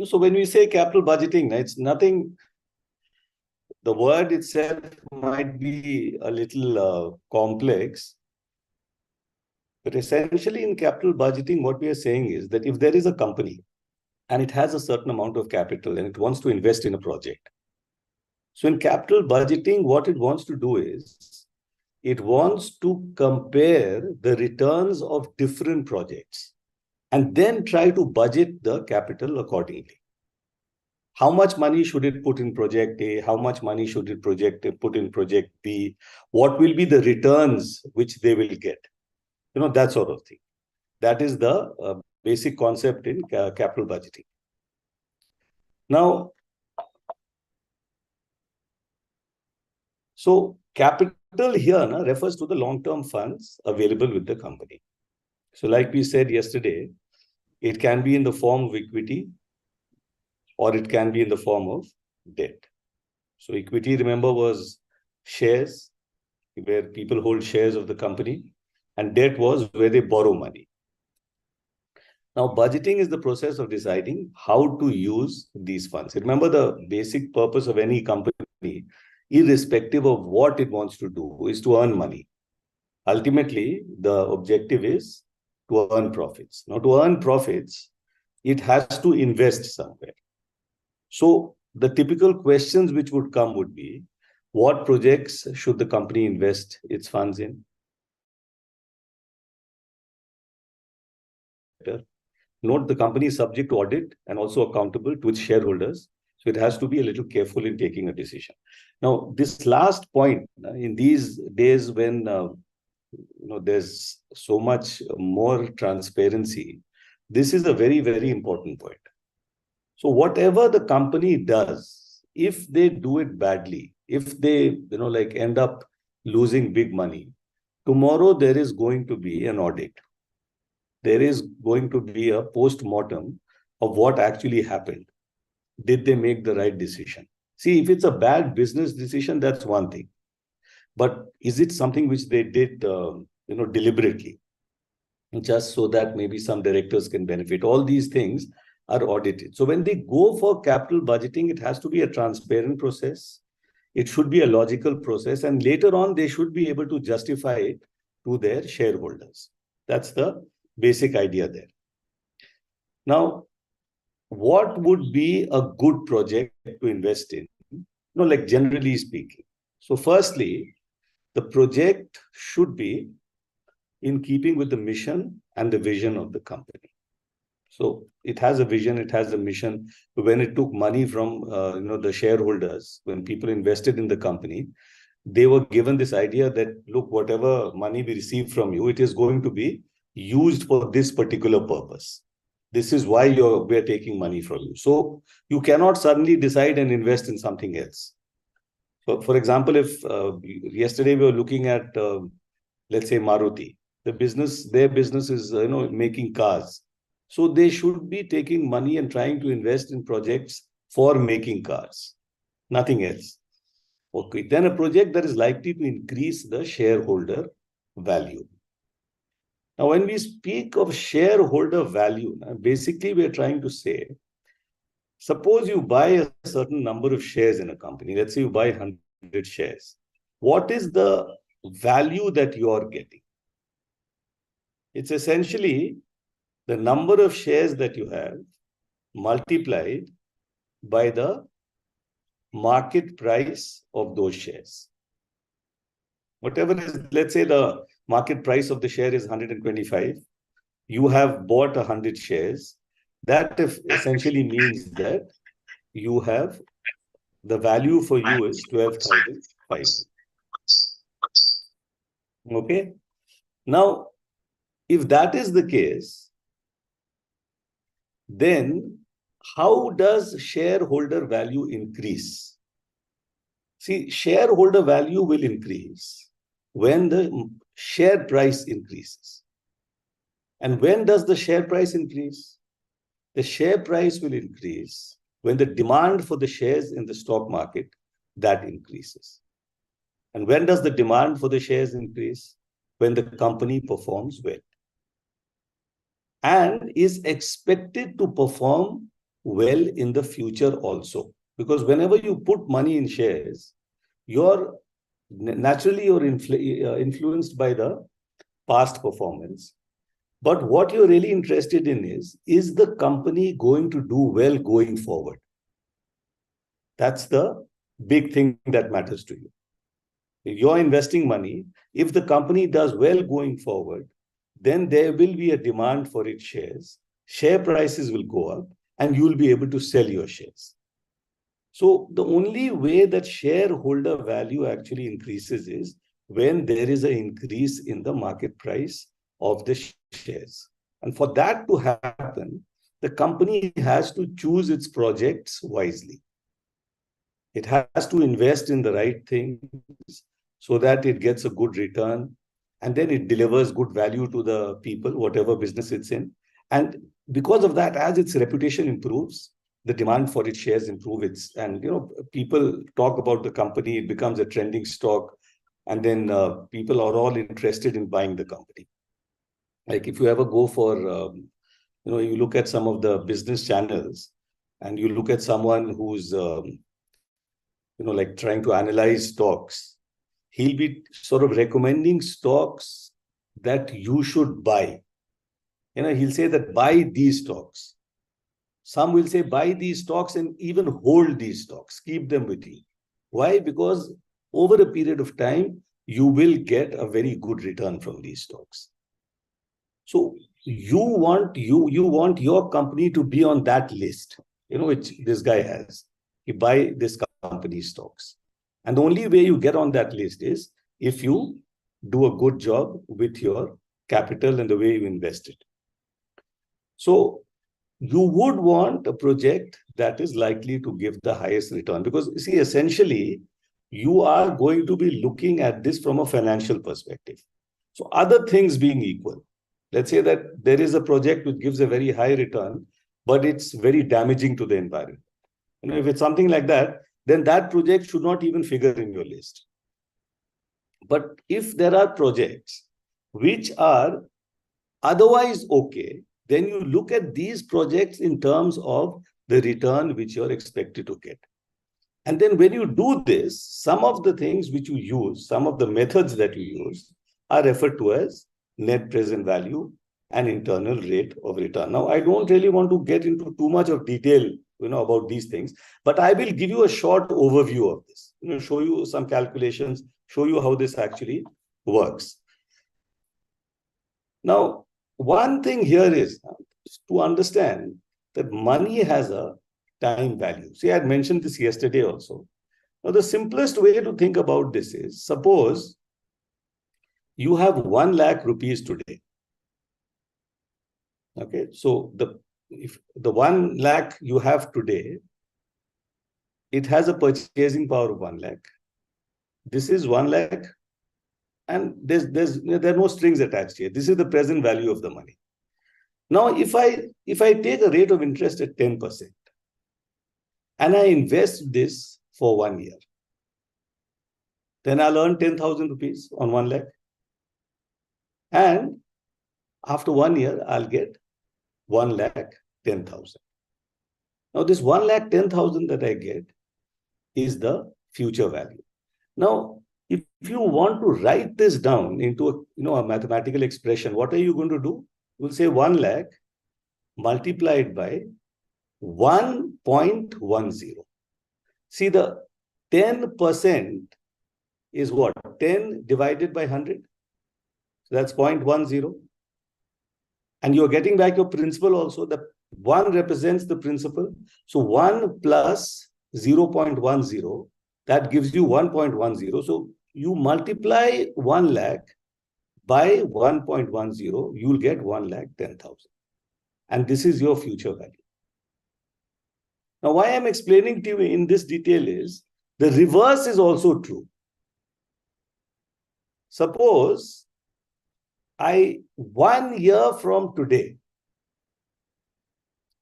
So when we say capital budgeting, it's nothing, the word itself might be a little complex, but essentially in capital budgeting, what we are saying is that if there is a company and it has a certain amount of capital and it wants to invest in a project. So in capital budgeting, what it wants to do is it wants to compare the returns of different projects and then try to budget the capital accordingly. How much money should it put in project A? How much money should it put in project B? What will be the returns which they will get? That sort of thing. That is the basic concept in capital budgeting. Now, so capital here refers to the long-term funds available with the company. So like we said yesterday, it can be in the form of equity or it can be in the form of debt. So equity, remember, was shares, where people hold shares of the company, and debt was where they borrow money. Now, budgeting is the process of deciding how to use these funds. Remember, the basic purpose of any company, irrespective of what it wants to do, is to earn money. Ultimately, the objective is to earn profits. Now, to earn profits, it has to invest somewhere. So the typical questions which would come would be, what projects should the company invest its funds in? Note, the company is subject to audit and also accountable to its shareholders. So it has to be a little careful in taking a decision. Now, this last point, in these days when there's so much more transparency, this is a very, very important point. So whatever the company does, if they do it badly, if they end up losing big money, tomorrow there is going to be an audit. There is going to be a post-mortem of what actually happened. Did they make the right decision? See, if it's a bad business decision, that's one thing. But is it something which they did deliberately, just so that maybe some directors can benefit? All these things are audited. So when they go for capital budgeting, it has to be a transparent process. It should be a logical process. And later on, they should be able to justify it to their shareholders. That's the basic idea there. Now, what would be a good project to invest in? Like generally speaking. So firstly, the project should be in keeping with the mission and the vision of the company. So it has a vision, it has a mission. When it took money from the shareholders, when people invested in the company, they were given this idea that, look, whatever money we receive from you, it is going to be used for this particular purpose. This is why we're taking money from you. So you cannot suddenly decide and invest in something else. So, for example, if yesterday we were looking at, let's say, Maruti, their business is making cars. So they should be taking money and trying to invest in projects for making cars, nothing else. Okay, then a project that is likely to increase the shareholder value. Now, when we speak of shareholder value, basically we are trying to say, suppose you buy a certain number of shares in a company. Let's say you buy 100 shares. What is the value that you are getting? It's essentially the number of shares that you have multiplied by the market price of those shares. Whatever is, let's say the market price of the share is 125. You have bought 100 shares. That essentially means that you have, the value for you is 12,500. Okay. Now, if that is the case, then how does shareholder value increase? See, shareholder value will increase when the share price increases. And when does the share price increase? The share price will increase when the demand for the shares in the stock market, that increases. And when does the demand for the shares increase? When the company performs well and is expected to perform well in the future also. Because whenever you put money in shares, you're naturally influenced by the past performance. But what you're really interested in is the company going to do well going forward? That's the big thing that matters to you. If you're investing money, if the company does well going forward, then there will be a demand for its shares. Share prices will go up and you will be able to sell your shares. So the only way that shareholder value actually increases is when there is an increase in the market price of the shares. And for that to happen, the company has to choose its projects wisely. It has to invest in the right things so that it gets a good return, and then it delivers good value to the people, whatever business it's in. And because of that, as its reputation improves, the demand for its shares improves. And people talk about the company, it becomes a trending stock, and then people are all interested in buying the company. Like if you ever go for, you look at some of the business channels, and you look at someone who's, like trying to analyze stocks, he'll be sort of recommending stocks that you should buy. He'll say that buy these stocks. Some will say buy these stocks and even hold these stocks, keep them with you. Why? Because over a period of time, you will get a very good return from these stocks. So you want your company to be on that list, which this guy has. You buy this company stocks. And the only way you get on that list is if you do a good job with your capital and the way you invest it. So you would want a project that is likely to give the highest return, because see, essentially, you are going to be looking at this from a financial perspective. So other things being equal, let's say that there is a project which gives a very high return, but it's very damaging to the environment. If it's something like that, then that project should not even figure in your list. But if there are projects which are otherwise okay, then you look at these projects in terms of the return which you're expected to get. And then when you do this, some of the things which you use, some of the methods that you use are referred to as net present value and internal rate of return. Now, I don't really want to get into too much of detail, about these things, but I will give you a short overview of this, show you some calculations, show you how this actually works. Now, one thing here is to understand that money has a time value. See, I had mentioned this yesterday also. Now, the simplest way to think about this is, suppose you have 1 lakh rupees today. Okay, so if the 1 lakh you have today, it has a purchasing power of 1 lakh. This is 1 lakh, and there are no strings attached here. This is the present value of the money. Now, if I take a rate of interest at 10% and I invest this for 1 year, then I'll earn 10,000 rupees on 1 lakh. And after 1 year, I'll get 1 lakh 10,000. Now, this 1 lakh 10,000 that I get is the future value. Now, if you want to write this down into a mathematical expression, what are you going to do? You'll say 1 lakh multiplied by 1.10. See, the 10% is what? 10 divided by 100. So that's 0.10. And you're getting back your principal also. The 1 represents the principal. So 1 plus 0.10, that gives you 1.10. So you multiply 1 lakh by 1.10, you'll get 1 lakh 10,000. And this is your future value. Now, why I'm explaining to you in this detail is the reverse is also true. Suppose 1 year from today,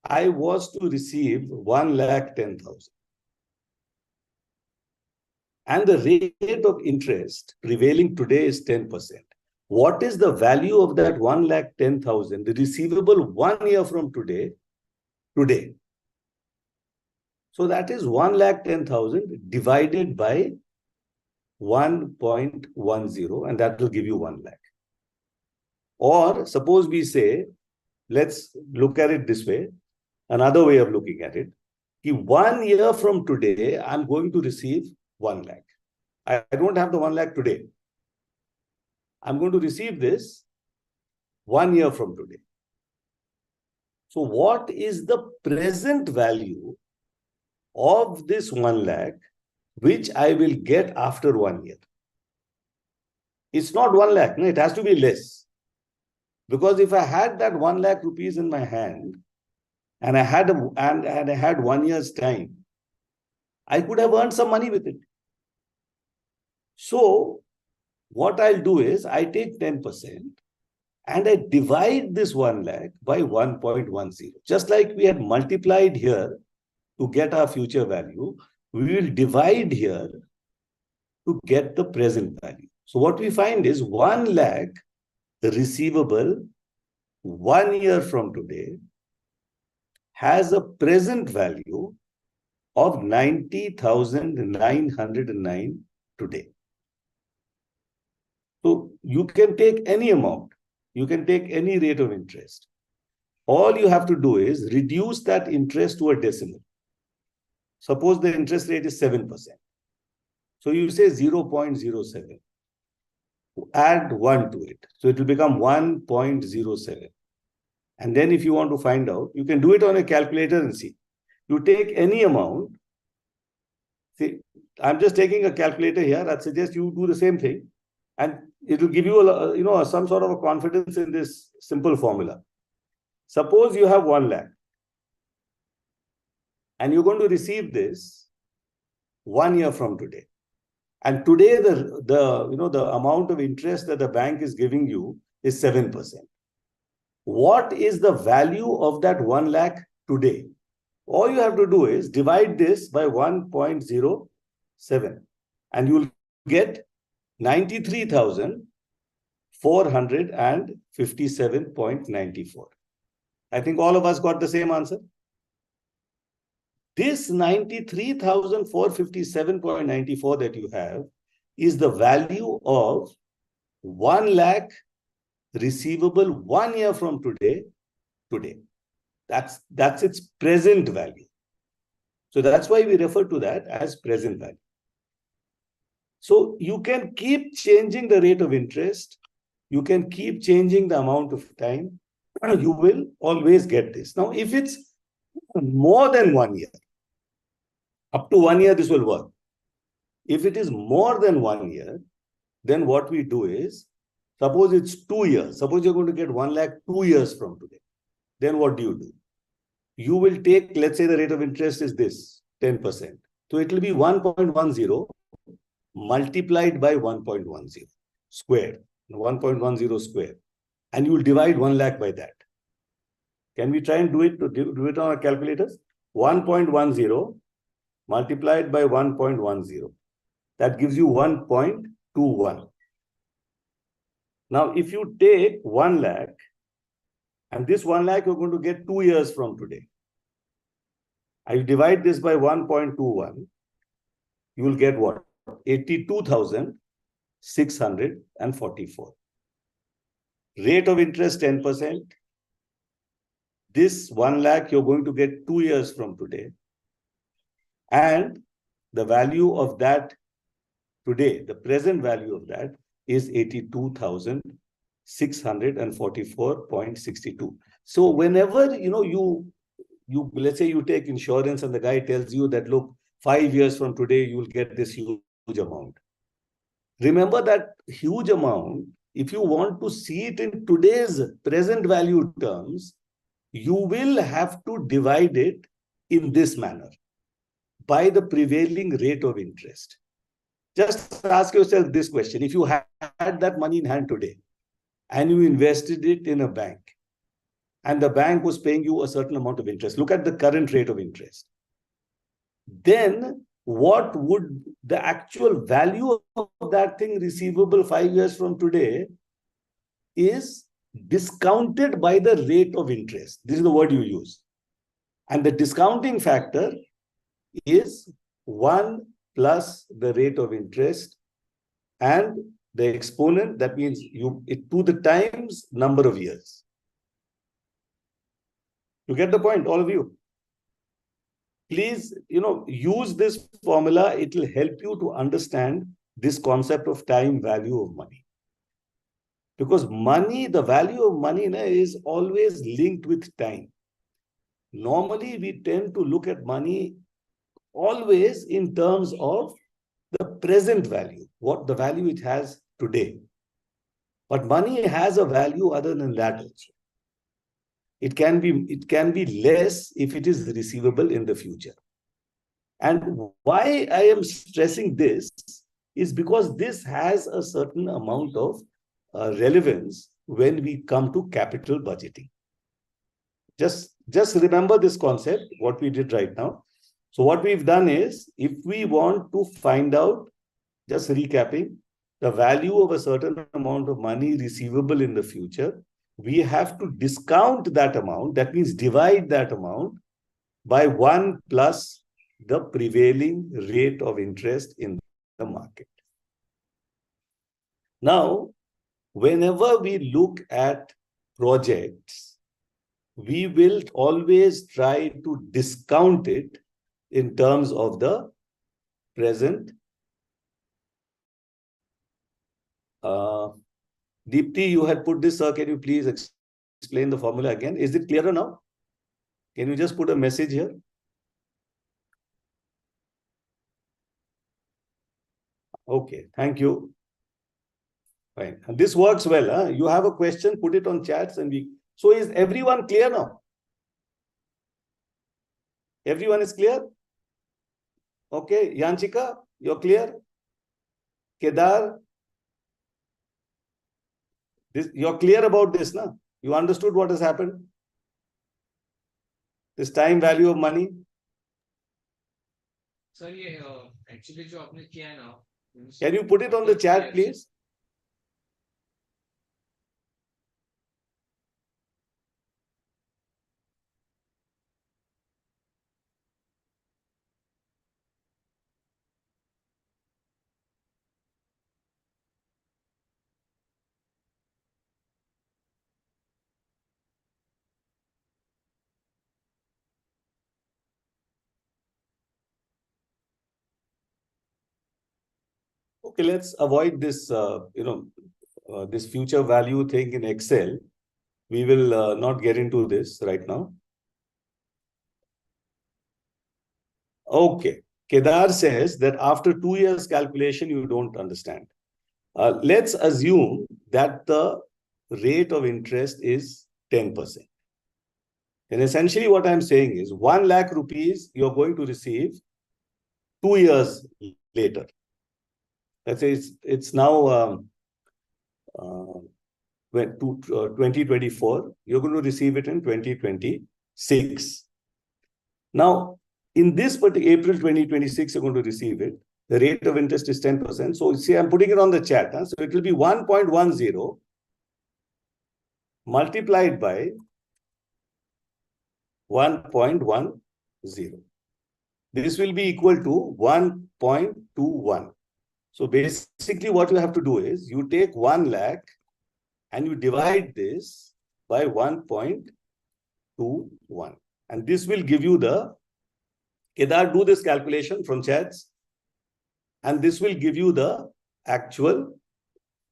I was to receive 1 lakh 10,000. And the rate of interest prevailing today is 10%. What is the value of that 1 lakh 10,000, the receivable 1 year from today? So that is 1,10,000 divided by 1.10, and that will give you 1 lakh. Or suppose we say, let's look at it this way, another way of looking at it. 1 year from today, I'm going to receive 1 lakh. I don't have the 1 lakh today. I'm going to receive this 1 year from today. So what is the present value of this 1 lakh, which I will get after 1 year? It's not 1 lakh, no, it has to be less. Because if I had that 1 lakh rupees in my hand, and I had 1 year's time, I could have earned some money with it. So what I'll do is I take 10% and I divide this 1 lakh by 1.10. Just like we had multiplied here to get our future value, we will divide here to get the present value. So what we find is 1 lakh receivable 1 year from today has a present value of 90,909 today. So you can take any amount. You can take any rate of interest. All you have to do is reduce that interest to a decimal. Suppose the interest rate is 7%. So you say 0.07. Add 1 to it. So it will become 1.07. And then if you want to find out, you can do it on a calculator and see. You take any amount. See, I'm just taking a calculator here. I'd suggest you do the same thing. And it will give you some sort of a confidence in this simple formula. Suppose you have 1 lakh. And you're going to receive this 1 year from today. And today the amount of interest that the bank is giving you is 7%. What is the value of that 1 lakh today? All you have to do is divide this by 1.07 and you'll get 93,457.94. I think all of us got the same answer. This 93,457.94 that you have is the value of 1 lakh receivable 1 year from today. That's its present value. So that's why we refer to that as present value. So you can keep changing the rate of interest. You can keep changing the amount of time. You will always get this. Now, if it's more than 1 year, up to 1 year, this will work. If it is more than 1 year, then what we do is, suppose it's 2 years. Suppose you're going to get 1 lakh 2 years from today. Then what do? You will take, let's say the rate of interest is this, 10%. So it will be 1.10 multiplied by 1.10 squared, 1.10 squared. And you will divide 1 lakh by that. Can we try and do it on our calculators? 1.10 multiplied by 1.10. That gives you 1.21. Now, if you take 1 lakh, and this 1 lakh you're going to get 2 years from today. I divide this by 1.21. You will get what? 82,644. Rate of interest 10%. This 1 lakh you're going to get 2 years from today. And the value of that today, the present value of that is 82,644.62. So whenever, let's say you take insurance and the guy tells you that, look, 5 years from today, you will get this huge amount. Remember that huge amount, if you want to see it in today's present value terms, you will have to divide it in this manner by the prevailing rate of interest. Just ask yourself this question. If you had that money in hand today and you invested it in a bank and the bank was paying you a certain amount of interest, look at the current rate of interest. Then what would the actual value of that thing receivable 5 years from today is discounted by the rate of interest. This is the word you use. And the discounting factor is 1 plus the rate of interest and the exponent, that means it to the times number of years. You get the point, all of you? Please, use this formula. It will help you to understand this concept of time value of money. Because money, the value of money is always linked with time. Normally, we tend to look at money always in terms of the present value, what the value it has today. But money has a value other than that also. It can be less if it is receivable in the future. And why I am stressing this is because this has a certain amount of relevance when we come to capital budgeting. Just remember this concept, what we did right now. So what we've done is, if we want to find out, just recapping, the value of a certain amount of money receivable in the future, we have to discount that amount. That means divide that amount by 1 plus the prevailing rate of interest in the market. Now, whenever we look at projects, we will always try to discount it in terms of the present. Deepti, you had put this, sir. Can you please explain the formula again? Is it clearer now? Can you just put a message here? Okay, thank you. Fine. And this works well. Huh? You have a question, put it on chats and we... So is everyone clear now? Everyone is clear? Okay, Yanchika, you're clear? Kedar, you're clear about this, na? You understood what has happened? This time value of money? Sir, actually जो आपने किया है ना, can you put it on the chat, please? Okay, let's avoid this, this future value thing in Excel. We will not get into this right now. Okay. Kedar says that after 2 years calculation, you don't understand. Let's assume that the rate of interest is 10%. And essentially what I'm saying is 1 lakh rupees you're going to receive 2 years later. Let's say it's now 2024. You're going to receive it in 2026. Now, in this particular April 2026, you're going to receive it. The rate of interest is 10%. So see, I'm putting it on the chat. Huh? So it will be 1.10 multiplied by 1.10. This will be equal to 1.21. So basically what you have to do is you take 1 lakh and you divide this by 1.21. And this will give you the, Kedar, do this calculation from chats. And this will give you the actual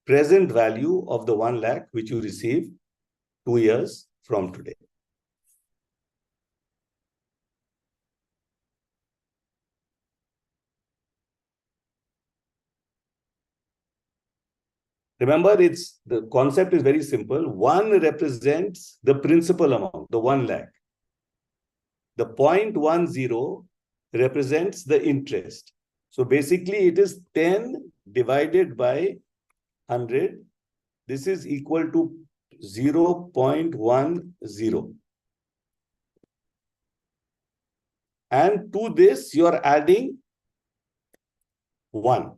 present value of the 1 lakh which you receive 2 years from today. Remember, the concept is very simple. 1 represents the principal amount, the 1 lakh. The 0.10 represents the interest. So basically, it is 10 divided by 100. This is equal to 0.10. And to this, you are adding 1.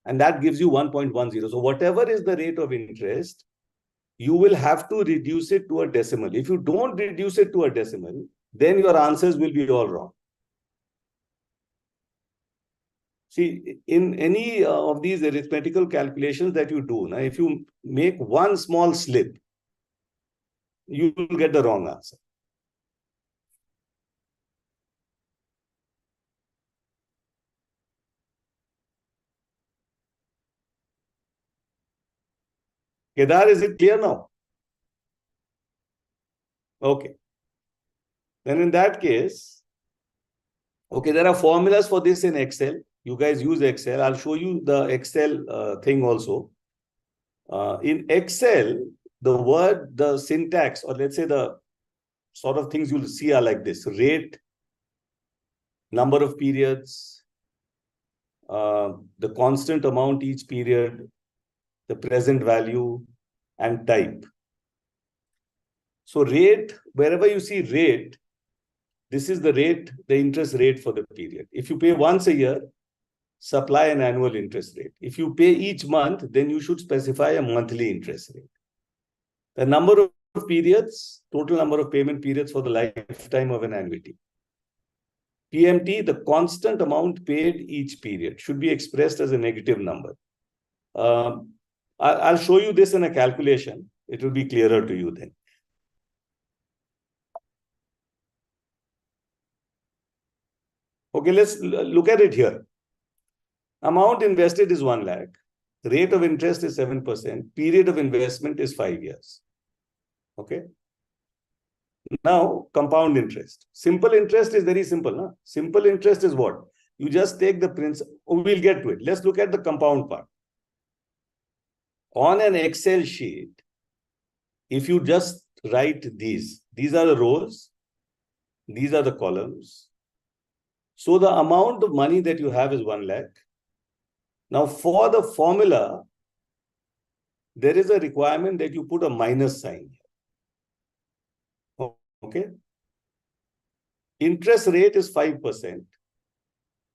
And that gives you 1.10. So whatever is the rate of interest, you will have to reduce it to a decimal. If you don't reduce it to a decimal, then your answers will be all wrong. See, in any of these arithmetical calculations that you do, now, if you make one small slip, you will get the wrong answer. Kedar, is it clear now? Okay. Then in that case, okay, there are formulas for this in Excel. You guys use Excel. I'll show you the Excel thing also. In Excel, the syntax, or let's say the sort of things you'll see are like this: rate, number of periods, the constant amount each period, the present value, and type. So rate, wherever you see rate, this is the rate, the interest rate for the period. If you pay once a year, supply an annual interest rate. If you pay each month, then you should specify a monthly interest rate. The number of periods, total number of payment periods for the lifetime of an annuity. PMT, the constant amount paid each period, should be expressed as a negative number. I'll show you this in a calculation. It will be clearer to you then. Okay, let's look at it here. Amount invested is 1 lakh. Rate of interest is 7%. Period of investment is 5 years. Okay. Now, compound interest. Simple interest is very simple. Huh? Simple interest is what? You just take the principal. We'll get to it. Let's look at the compound part. On an Excel sheet, if you just write these are the rows, these are the columns. So the amount of money that you have is 1 lakh. Now, for the formula, there is a requirement that you put a minus sign. Okay. Interest rate is 5%.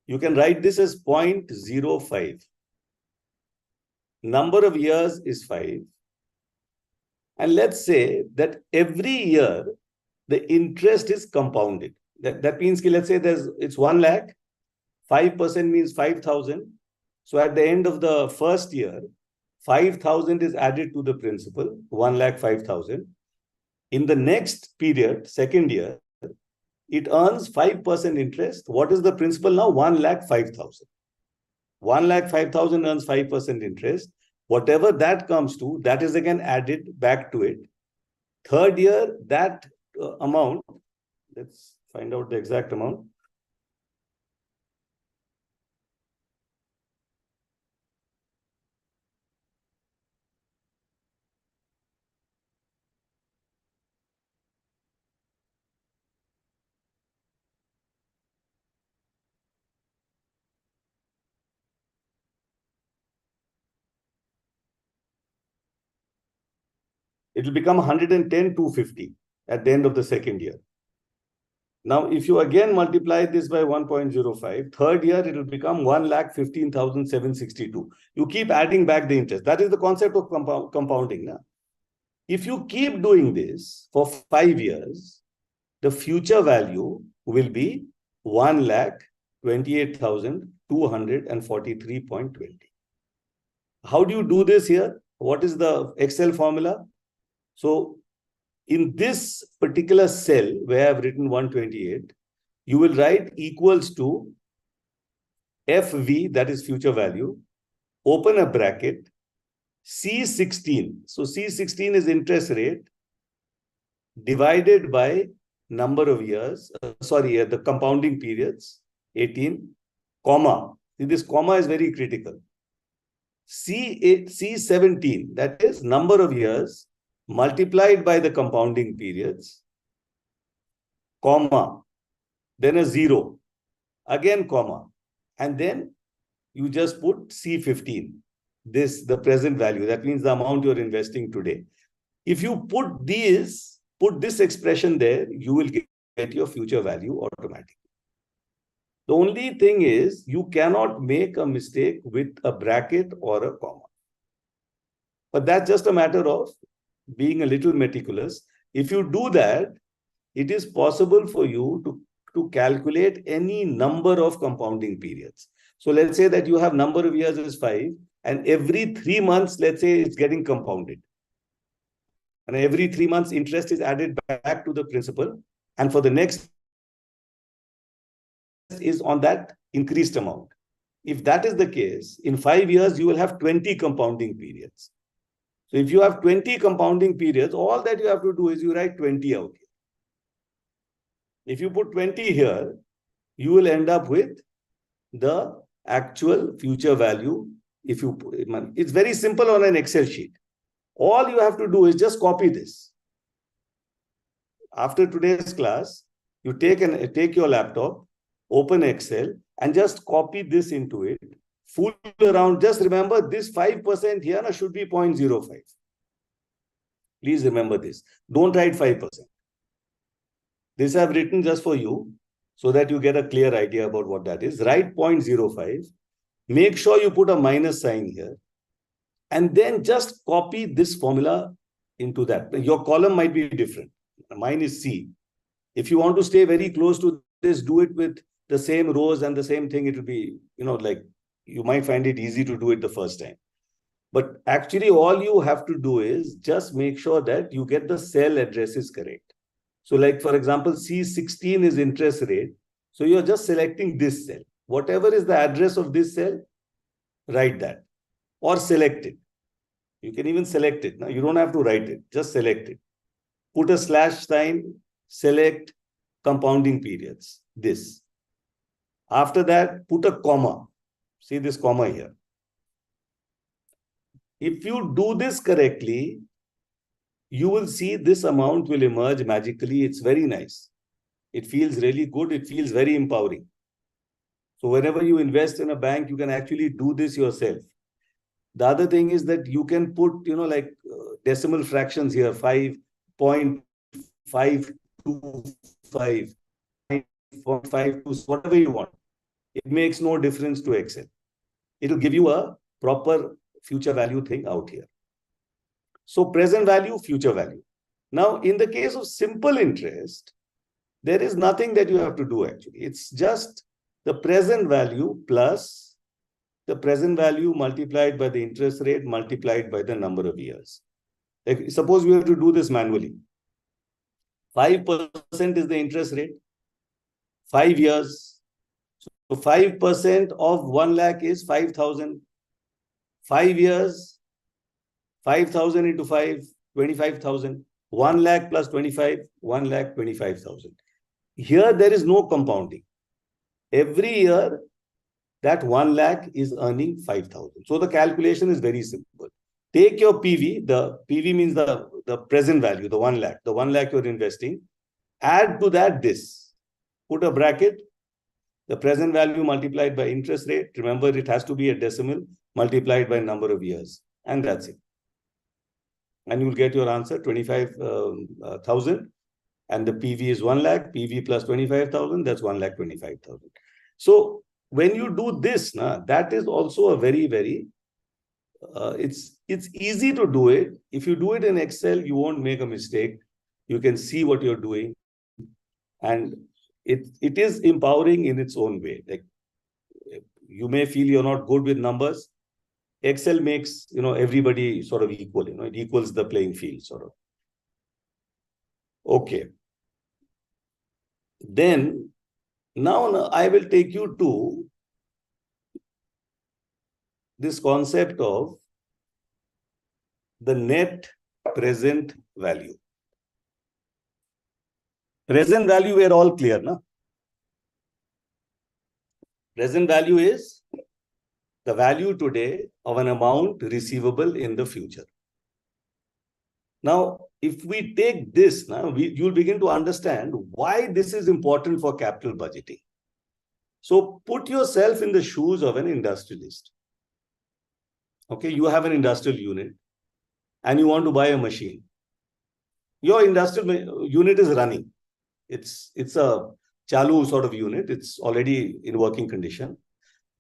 You can write this as 0.05. Number of years is 5. And let's say that every year, the interest is compounded. That means, let's say it's 1 lakh, 5% means 5,000. So at the end of the first year, 5,000 is added to the principal, 1 lakh 5,000. In the next period, second year, it earns 5% interest. What is the principal now? 1 lakh 5,000. 1 lakh 5,000 earns 5% interest. Whatever that comes to, that is again added back to it. Third year, that amount, let's find out the exact amount. It will become 110,250 at the end of the second year. Now, if you again multiply this by 1.05, third year, it will become 1,15,762. You keep adding back the interest. That is the concept of compounding. Now, if you keep doing this for 5 years, the future value will be 1,28,243.20. How do you do this here? What is the Excel formula? So in this particular cell where I've written 128, you will write equals to FV, that is future value, open a bracket, C16. So C16 is interest rate divided by number of years, the compounding periods, 18, comma. See, this comma is very critical. C17, that is number of years, multiplied by the compounding periods, comma, then a 0, again comma, and then you just put C15, the present value. That means the amount you're investing today. If you put this expression there, you will get your future value automatically. The only thing is you cannot make a mistake with a bracket or a comma. But that's just a matter of being a little meticulous. If you do that, it is possible for you to calculate any number of compounding periods. So let's say that you have number of years is 5, and every 3 months, let's say it's getting compounded. And every 3 months, interest is added back to the principal. And for the next is on that increased amount. If that is the case, in 5 years, you will have 20 compounding periods. So if you have 20 compounding periods, all that you have to do is you write 20 out here. If you put 20 here, you will end up with the actual future value. If you, it's very simple on an Excel sheet. All you have to do is just copy this. After today's class, you take your laptop, open Excel, and just copy this into it. Fool around. Just remember this 5% here should be 0.05. Please remember this. Don't write 5%. This I've written just for you so that you get a clear idea about what that is. Write 0.05. Make sure you put a minus sign here. And then just copy this formula into that. Your column might be different. Mine is C. If you want to stay very close to this, do it with the same rows and the same thing. It will be, like you might find it easy to do it the first time. But actually, all you have to do is just make sure that you get the cell addresses correct. So like, for example, C16 is interest rate. So you're just selecting this cell. Whatever is the address of this cell, write that. Or select it. You can even select it. Now, you don't have to write it. Just select it. Put a slash sign, select compounding periods. This. After that, put a comma. See this comma here. If you do this correctly, you will see this amount will emerge magically. It's very nice. It feels really good. It feels very empowering. So whenever you invest in a bank, you can actually do this yourself. The other thing is that you can put, like decimal fractions here, 5.525, 5.52, whatever you want. It makes no difference to Excel. It will give you a proper future value thing out here. So present value, future value. Now, in the case of simple interest, there is nothing that you have to do actually. It's just the present value plus the present value multiplied by the interest rate multiplied by the number of years. Like, suppose we have to do this manually. 5% is the interest rate. 5 years. So 5% of 1 lakh is 5,000. 5 years, 5,000 into 5, 25,000. 1 lakh plus 25, 1 lakh 25,000. Here there is no compounding. Every year, that 1 lakh is earning 5,000. So the calculation is very simple. Take your PV, the PV means the present value, the 1 lakh. The 1 lakh you're investing. Add to that this. Put a bracket. The present value multiplied by interest rate. Remember, it has to be a decimal multiplied by number of years. And that's it. And you'll get your answer, 25,000. And the PV is 1 lakh. PV plus 25,000, that's 1 lakh 25,000. So when you do this, that is also a very, very, it's easy to do it. If you do it in Excel, you won't make a mistake. You can see what you're doing. And it is empowering in its own way. Like, you may feel you're not good with numbers. Excel makes, everybody sort of equal, it equals the playing field sort of. Okay. Then, now I will take you to this concept of the net present value. Present value, we are all clear, na? Present value is the value today of an amount receivable in the future. Now, if we take this, you'll begin to understand why this is important for capital budgeting. So put yourself in the shoes of an industrialist. Okay, you have an industrial unit and you want to buy a machine. Your industrial unit is running. It's a chalu sort of unit. It's already in working condition.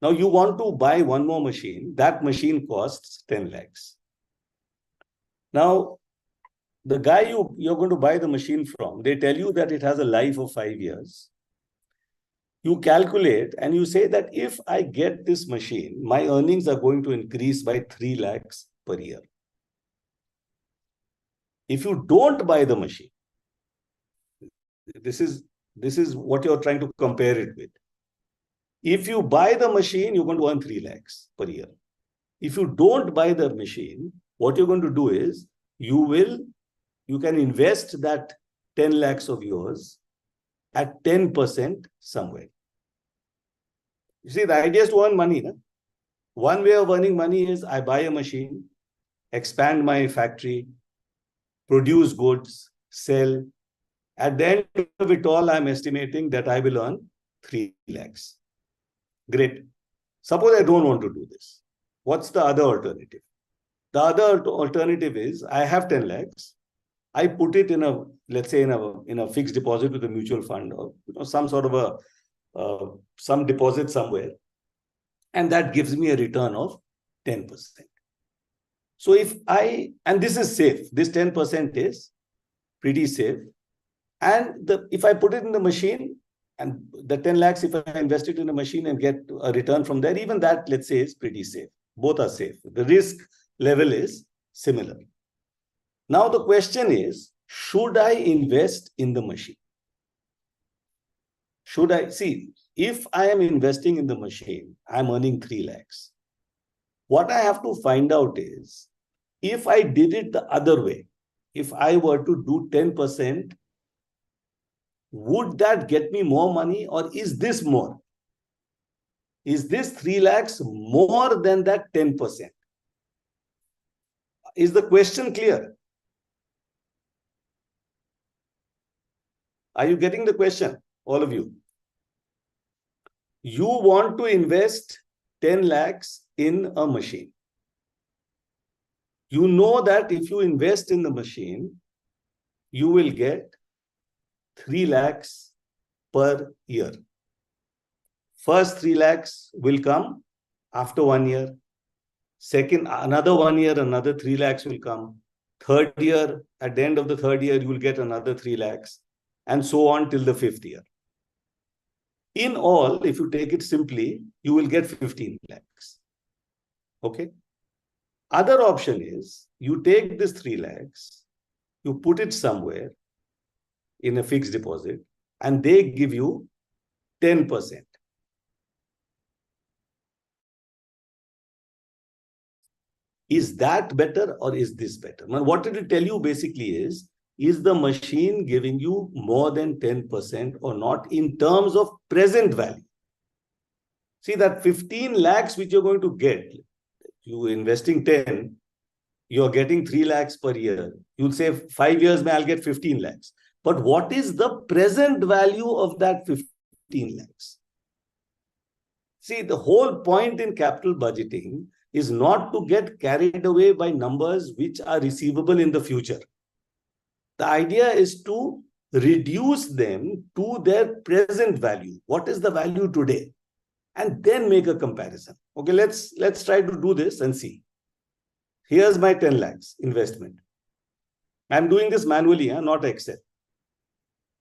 Now you want to buy one more machine. That machine costs 10 lakhs. Now, the guy you're going to buy the machine from, they tell you that it has a life of 5 years. You calculate and you say that if I get this machine, my earnings are going to increase by 3 lakhs per year. If you don't buy the machine, this is what you're trying to compare it with. If you buy the machine, you're going to earn 3 lakhs per year. If you don't buy the machine, what you're going to do is you can invest that 10 lakhs of yours at 10% somewhere. You see, the idea is to earn money. No? One way of earning money is I buy a machine, expand my factory, produce goods, sell. At the end of it all, I'm estimating that I will earn 3 lakhs. Great. Suppose I don't want to do this. What's the other alternative? The other alternative is I have 10 lakhs. I put it in a, let's say in a fixed deposit with a mutual fund or some sort of some deposit somewhere. And that gives me a return of 10%. So and this is safe. This 10% is pretty safe. And if I put it in the machine, and the 10 lakhs, if I invest it in a machine and get a return from there, even that, let's say, is pretty safe. Both are safe. The risk level is similar. Now, the question is, should I invest in the machine? Should I? See, if I am investing in the machine, I'm earning 3 lakhs. What I have to find out is, if I did it the other way, if I were to do 10%, would that get me more money or is this more? Is this 3 lakhs more than that 10%? Is the question clear? Are you getting the question, all of you? You want to invest 10 lakhs in a machine. You know that if you invest in the machine, you will get 3 lakhs per year. First 3 lakhs will come after 1 year. Second, another 1 year, another 3 lakhs will come. Third year, at the end of the third year, you will get another 3 lakhs. And so on till the 5th year. In all, if you take it simply, you will get 15 lakhs. Okay? Other option is, you take this 3 lakhs, you put it somewhere in a fixed deposit, and they give you 10%. Is that better or is this better? Now, what did it tell you basically is the machine giving you more than 10% or not in terms of present value? See, that 15 lakhs which you're going to get, you investing 10, you're getting 3 lakhs per year. You'll say 5 years, I'll get 15 lakhs. But what is the present value of that 15 lakhs? See, the whole point in capital budgeting is not to get carried away by numbers which are receivable in the future. The idea is to reduce them to their present value. What is the value today? And then make a comparison. Okay, let's try to do this and see. Here's my 10 lakhs investment. I'm doing this manually, not Excel.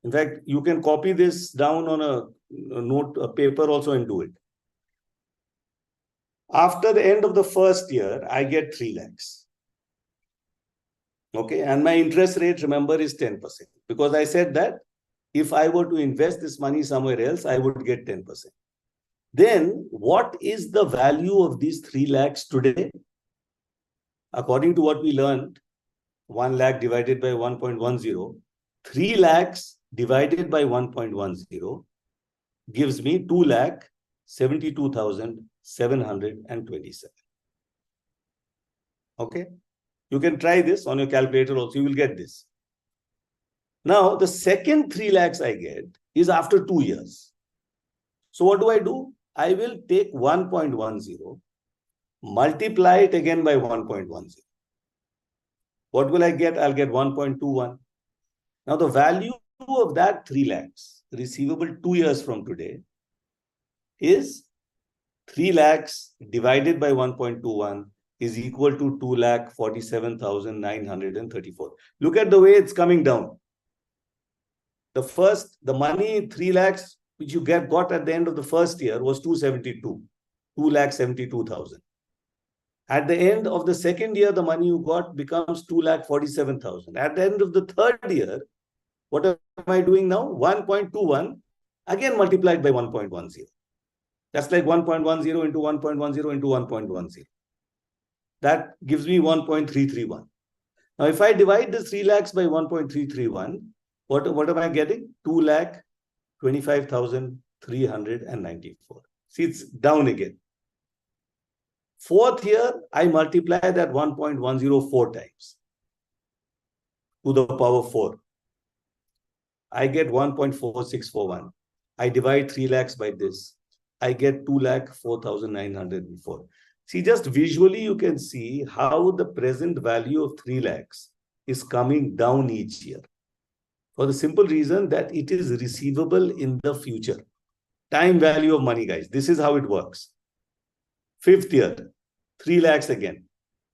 In fact, you can copy this down on a paper also and do it. After the end of the first year, I get 3 lakhs. Okay, and my interest rate, remember, is 10%. Because I said that if I were to invest this money somewhere else, I would get 10%. Then, what is the value of these 3 lakhs today? According to what we learned, 1 lakh divided by 1.10, 3 lakhs divided by 1.10 gives me 2,72,727. Okay? You can try this on your calculator also. You will get this. Now, the second 3 lakhs I get is after 2 years. So what do? I will take 1.10, multiply it again by 1.10. What will I get? I'll get 1.21. Now, the value of that 3 lakhs receivable 2 years from today is 3 lakhs divided by 1.21 is equal to 2,47,934. Look at the way it's coming down. The money 3 lakhs which you got at the end of the first year was 2,72,000. At the end of the second year, the money you got becomes 2,47,000. At the end of the third year, what am I doing now? 1.21 again multiplied by 1.10. That's like 1.10 into 1.10 into 1.10. That gives me 1.331. Now, if I divide this 3 lakhs by 1.331, what am I getting? 2,25,394. See, it's down again. Fourth year, I multiply that 1.104 times to the power 4. I get 1.4641. I divide 3 lakhs by this. I get 2,04,904. See, just visually, you can see how the present value of 3 lakhs is coming down each year. For the simple reason that it is receivable in the future. Time value of money, guys. This is how it works. Fifth year, 3 lakhs again.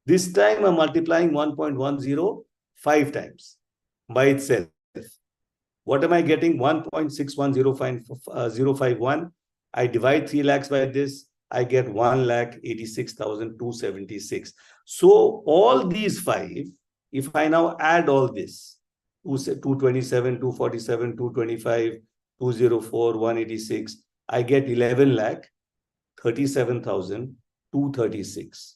This time I'm multiplying 1.10 5 times by itself. What am I getting? 1.610551. I divide 3 lakhs by this. I get 1,86,276. So all these 5, if I now add all this, 227, 247, 225, 204, 186, I get 11,37,236.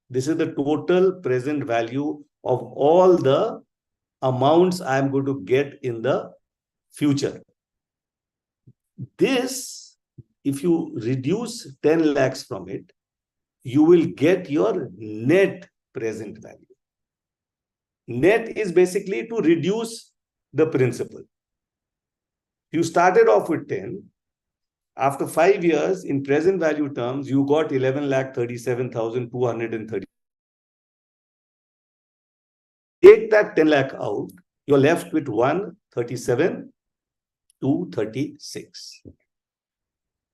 This is the total present value of all the amounts I am going to get in the future. This, if you reduce 10 lakhs from it, you will get your net present value. Net is basically to reduce the principal. You started off with 10. After 5 years, in present value terms, you got 11,37,230. Take that 10 lakh out, you're left with 137,236.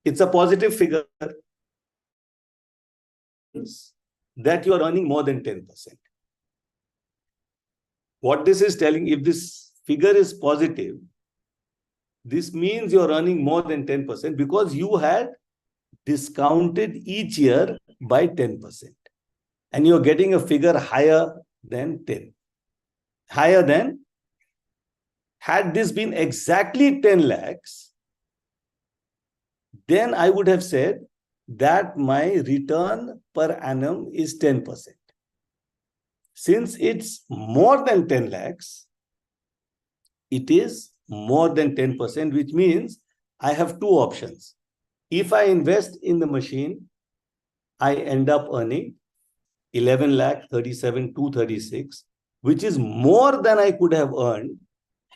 It's a positive figure that you are earning more than 10%. What this is telling, if this figure is positive, this means you're earning more than 10% because you had discounted each year by 10%. And you're getting a figure higher than 10. Higher than, had this been exactly 10 lakhs, then I would have said that my return per annum is 10%. Since it's more than 10 lakhs, it is more than 10%, which means I have two options. If I invest in the machine, I end up earning 11,37,236, which is more than I could have earned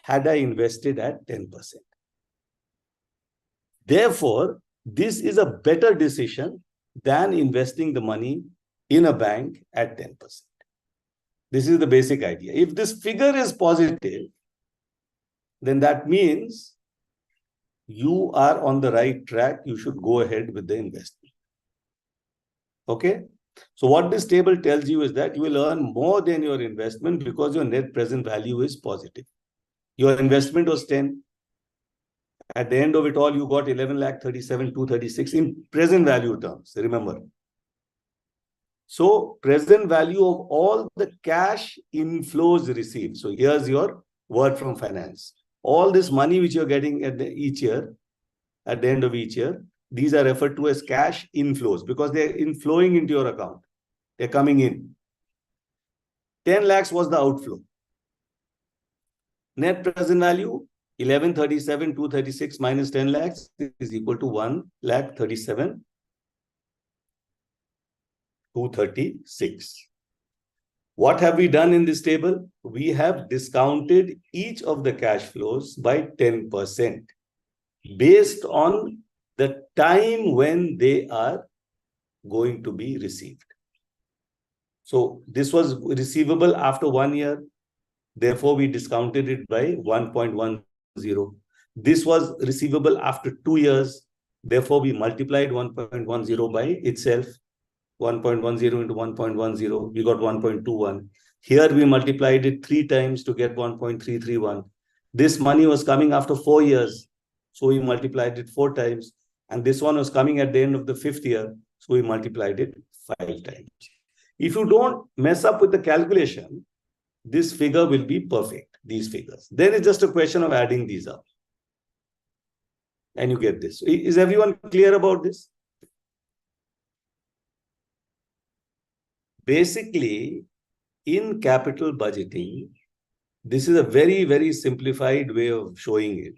had I invested at 10%. Therefore, this is a better decision than investing the money in a bank at 10%. This is the basic idea. If this figure is positive, then that means you are on the right track. You should go ahead with the investment. Okay? So what this table tells you is that you will earn more than your investment because your net present value is positive. Your investment was 10. At the end of it all, you got 11,37,236 in present value terms, remember. So present value of all the cash inflows received. So here's your word from finance. All this money which you're getting at each year, at the end of each year, these are referred to as cash inflows because they're inflowing into your account. They're coming in. 10 lakhs was the outflow. Net present value, 11,37,236 minus 10 lakhs is equal to 1,37,236. What have we done in this table? We have discounted each of the cash flows by 10% based on the time when they are going to be received. So this was receivable after 1 year. Therefore, we discounted it by 1.10. This was receivable after 2 years. Therefore, we multiplied 1.10 by itself, 1.10 into 1.10, we got 1.21. Here we multiplied it 3 times to get 1.331. This money was coming after 4 years, so we multiplied it 4 times. And this one was coming at the end of the 5th year, so we multiplied it 5 times. If you don't mess up with the calculation, this figure will be perfect, these figures. Then it's just a question of adding these up. And you get this. Is everyone clear about this? Basically, in capital budgeting, this is a very, very simplified way of showing it.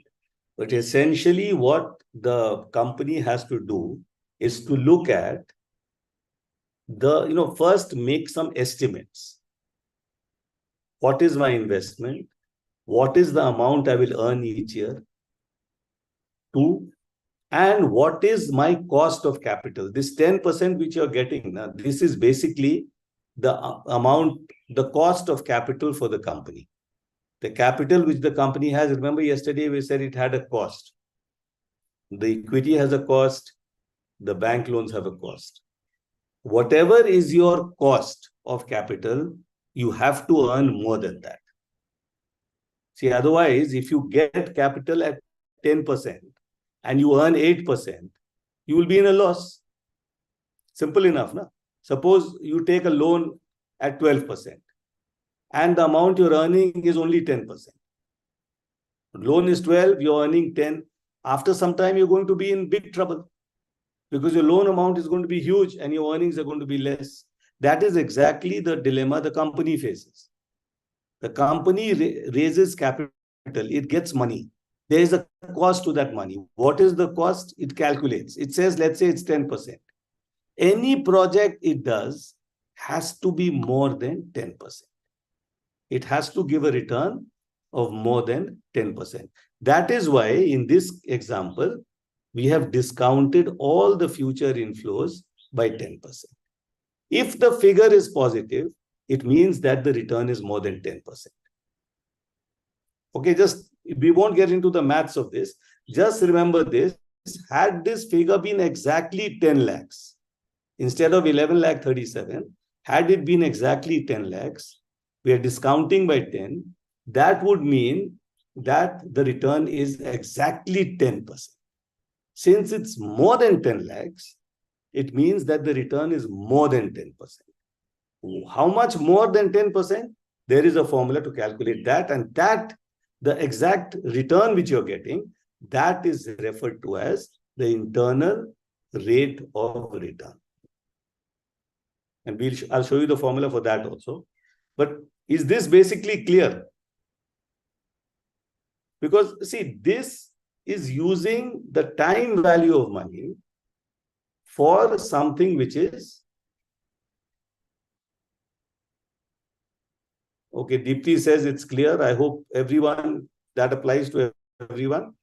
But essentially, what the company has to do is to look at first make some estimates. What is my investment? What is the amount I will earn each year? 2. And what is my cost of capital? This 10% which you're getting, now, this is basically the amount, the cost of capital for the company. The capital which the company has, remember yesterday we said it had a cost. The equity has a cost, the bank loans have a cost. Whatever is your cost of capital, you have to earn more than that. See, otherwise, if you get capital at 10% and you earn 8%, you will be in a loss. Simple enough, na? Suppose you take a loan at 12% and the amount you're earning is only 10%. Loan is 12, you're earning 10. After some time, you're going to be in big trouble because your loan amount is going to be huge and your earnings are going to be less. That is exactly the dilemma the company faces. The company raises capital, it gets money. There is a cost to that money. What is the cost? It calculates. It says, let's say it's 10%. Any project it does has to be more than 10%. It has to give a return of more than 10%. That is why in this example, we have discounted all the future inflows by 10%. If the figure is positive, it means that the return is more than 10%. Okay, we won't get into the maths of this. Just remember this. Had this figure been exactly 10 lakhs, instead of 11 lakh 37, had it been exactly 10 lakhs, we are discounting by 10, that would mean that the return is exactly 10%. Since it's more than 10 lakhs, it means that the return is more than 10%. How much more than 10%? There is a formula to calculate that, and that the exact return which you're getting, that is referred to as the internal rate of return. And I'll show you the formula for that also. But is this basically clear? Because see, this is using the time value of money for something which is... Okay, Deepthi says it's clear. I hope everyone, that applies to everyone.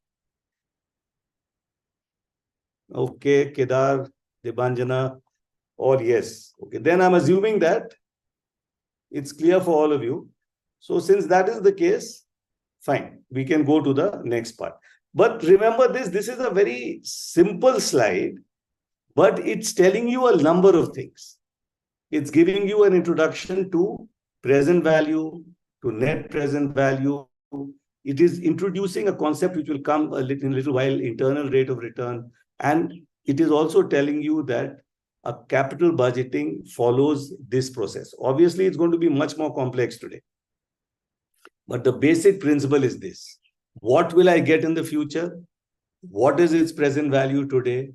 Okay, Kedar, Debanjana, all yes. Okay, then I'm assuming that it's clear for all of you. So since that is the case, fine, we can go to the next part. But remember this is a very simple slide, but it's telling you a number of things. It's giving you an introduction to present value, to net present value. It is introducing a concept which will come in a little while, internal rate of return. And it is also telling you that a capital budgeting follows this process. Obviously, it's going to be much more complex today. But the basic principle is this. What will I get in the future? What is its present value today?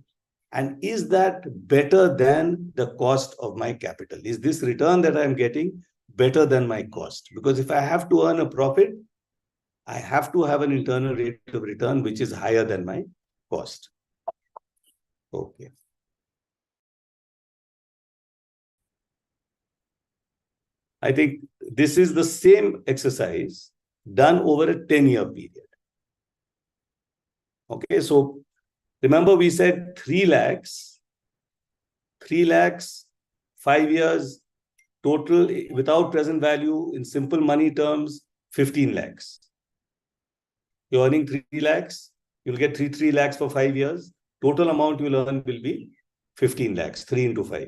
And is that better than the cost of my capital? Is this return that I'm getting better than my cost? Because if I have to earn a profit, I have to have an internal rate of return which is higher than my cost. Okay. I think this is the same exercise done over a 10-year period. Okay, so remember we said 3 lakhs, 5 years, total without present value in simple money terms, 15 lakhs. You're earning 3 lakhs, you'll get 3 lakhs for 5 years. Total amount you'll earn will be 15 lakhs, 3 into 5.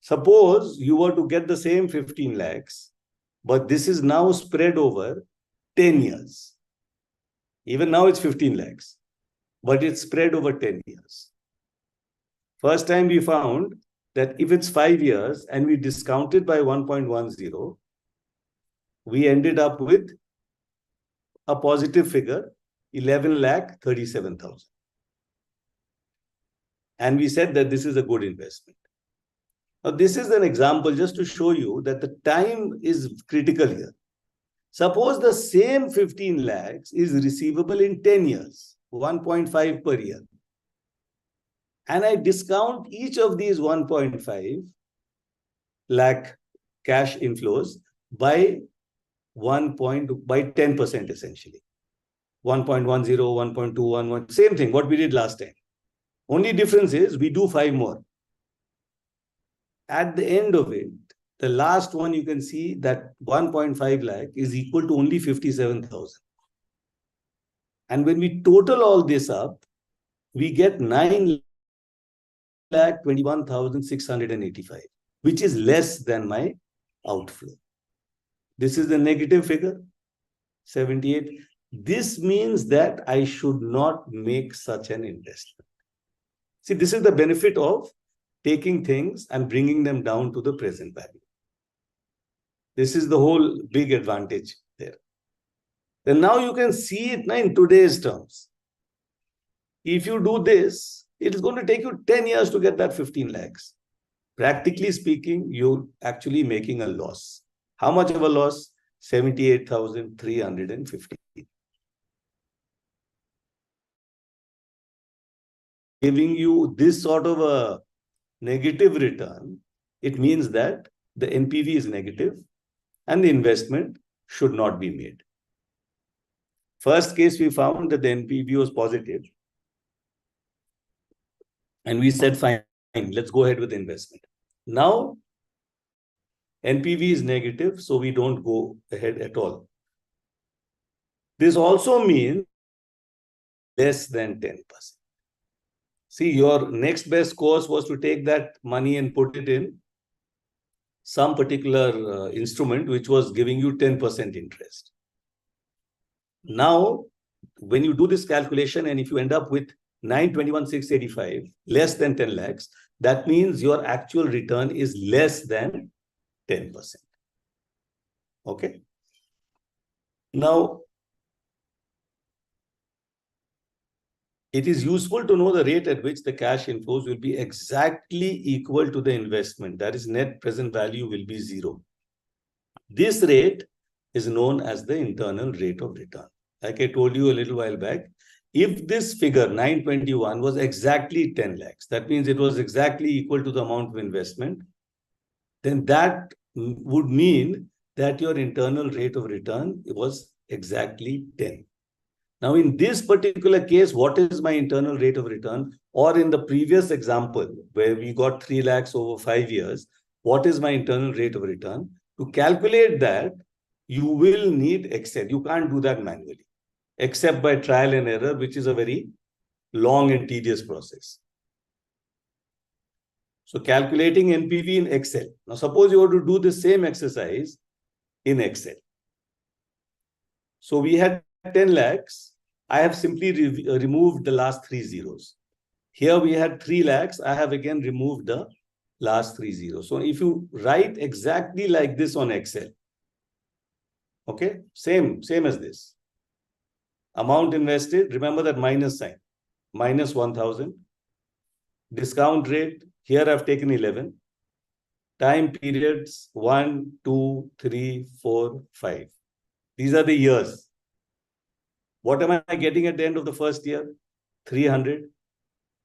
Suppose you were to get the same 15 lakhs, but this is now spread over 10 years. Even now it's 15 lakhs, but it's spread over 10 years. First time we found that if it's 5 years and we discount it by 1.10, we ended up with a positive figure, 11,37,000. And we said that this is a good investment. Now, this is an example just to show you that the time is critical here. Suppose the same 15 lakhs is receivable in 10 years, 1.5 per year. And I discount each of these 1.5 lakh cash inflows by 10% essentially. 1.10, 1.211, same thing, what we did last time. Only difference is we do 5 more. At the end of it, the last one you can see that 1.5 lakh is equal to only 57,000. And when we total all this up, we get 9,21,685, which is less than my outflow. This is the negative figure, 78. This means that I should not make such an investment. See, this is the benefit of taking things and bringing them down to the present value. This is the whole big advantage there. Then now you can see it now in today's terms. If you do this, it is going to take you 10 years to get that 15 lakhs. Practically speaking, you're actually making a loss. How much of a loss? 78,350. Giving you this sort of a negative return, it means that the NPV is negative and the investment should not be made. First case, we found that the NPV was positive. And we said, fine, let's go ahead with the investment. Now, NPV is negative, so we don't go ahead at all. This also means less than 10%. See, your next best course was to take that money and put it in some particular instrument which was giving you 10% interest. Now, when you do this calculation and if you end up with 921,685, less than 10 lakhs, that means your actual return is less than 10%. Okay. Now, it is useful to know the rate at which the cash inflows will be exactly equal to the investment. That is, net present value will be 0. This rate is known as the internal rate of return. Like I told you a little while back, if this figure 921 was exactly 10 lakhs, that means it was exactly equal to the amount of investment, then that would mean that your internal rate of return was exactly 10. Now, in this particular case, what is my internal rate of return? Or in the previous example, where we got 3 lakhs over 5 years, what is my internal rate of return? To calculate that, you will need Excel. You can't do that manually, except by trial and error, which is a very long and tedious process. So calculating NPV in Excel. Now, suppose you were to do the same exercise in Excel. So we had 10 lakhs. I have simply removed the last 3 zeros. Here we had 3 lakhs. I have again removed the last 3 zeros. So if you write exactly like this on Excel, okay, same as this. Amount invested, remember that minus sign, minus 1,000. Discount rate, here I've taken 11. Time periods, 1, 2, 3, 4, 5. These are the years. What am I getting at the end of the first year? 300.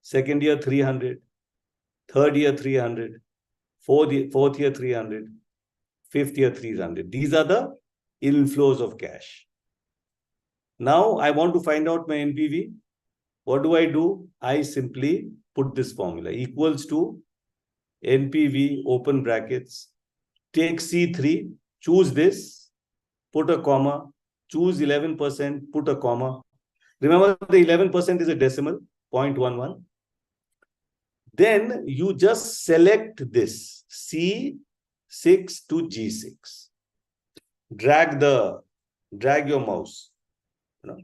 Second year, 300. Third year, 300. Fourth year, 300. Fifth year, 300. These are the inflows of cash. Now, I want to find out my NPV. What do? I simply put this formula equals to NPV, open brackets, take C3, choose this, put a comma, choose 11%, put a comma. Remember, the 11% is a decimal, 0.11. Then you just select this. C6 to G6. Drag your mouse, you know.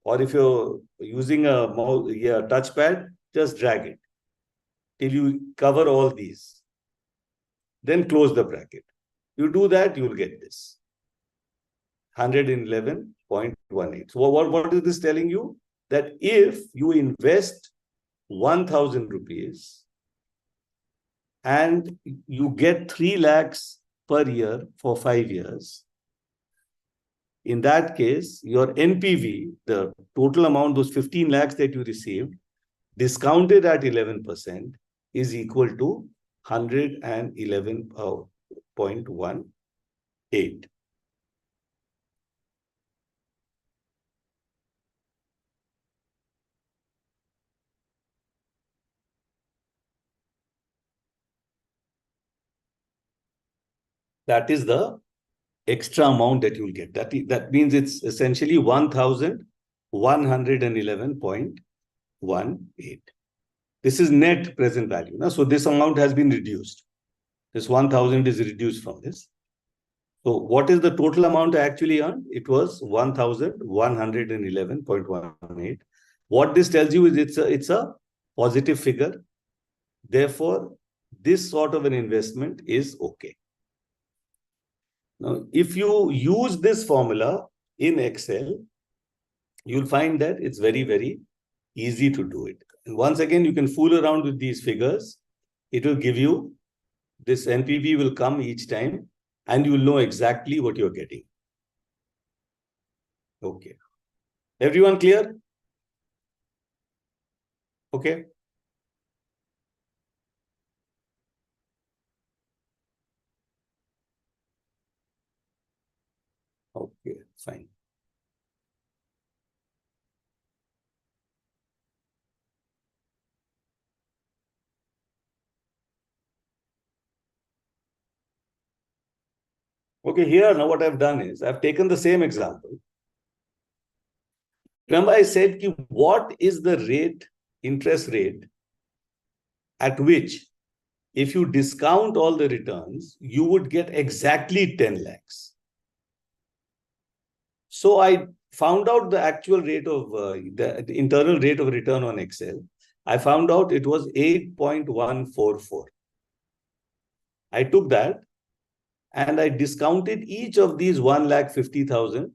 Or if you're using a mouse, touchpad, just drag it till you cover all these. Then close the bracket. You do that, you'll get this 111.18. So what is this telling you? That if you invest 1,000 rupees and you get 3 lakhs per year for 5 years, in that case, your NPV, the total amount, those 15 lakhs that you received, discounted at 11%, is equal to 111.18. That is the extra amount that you'll get. That means it's essentially 1,111.18. This is net present value. So this amount has been reduced. This 1,000 is reduced from this. So what is the total amount I actually earned? It was 1,111.18. What this tells you is it's a positive figure. Therefore, this sort of an investment is okay. Now, if you use this formula in Excel, you'll find that it's very, very easy to do it. And once again, you can fool around with these figures. It will give you, this NPV will come each time, and you'll know exactly what you're getting. Okay. Everyone clear? Okay. Okay, fine. Okay, here now what I've done is I've taken the same example. Remember I said, what is the rate, interest rate, at which if you discount all the returns, you would get exactly 10 lakhs. So I found out the actual rate of, the internal rate of return on Excel. I found out it was 8.144. I took that and I discounted each of these 1,50,000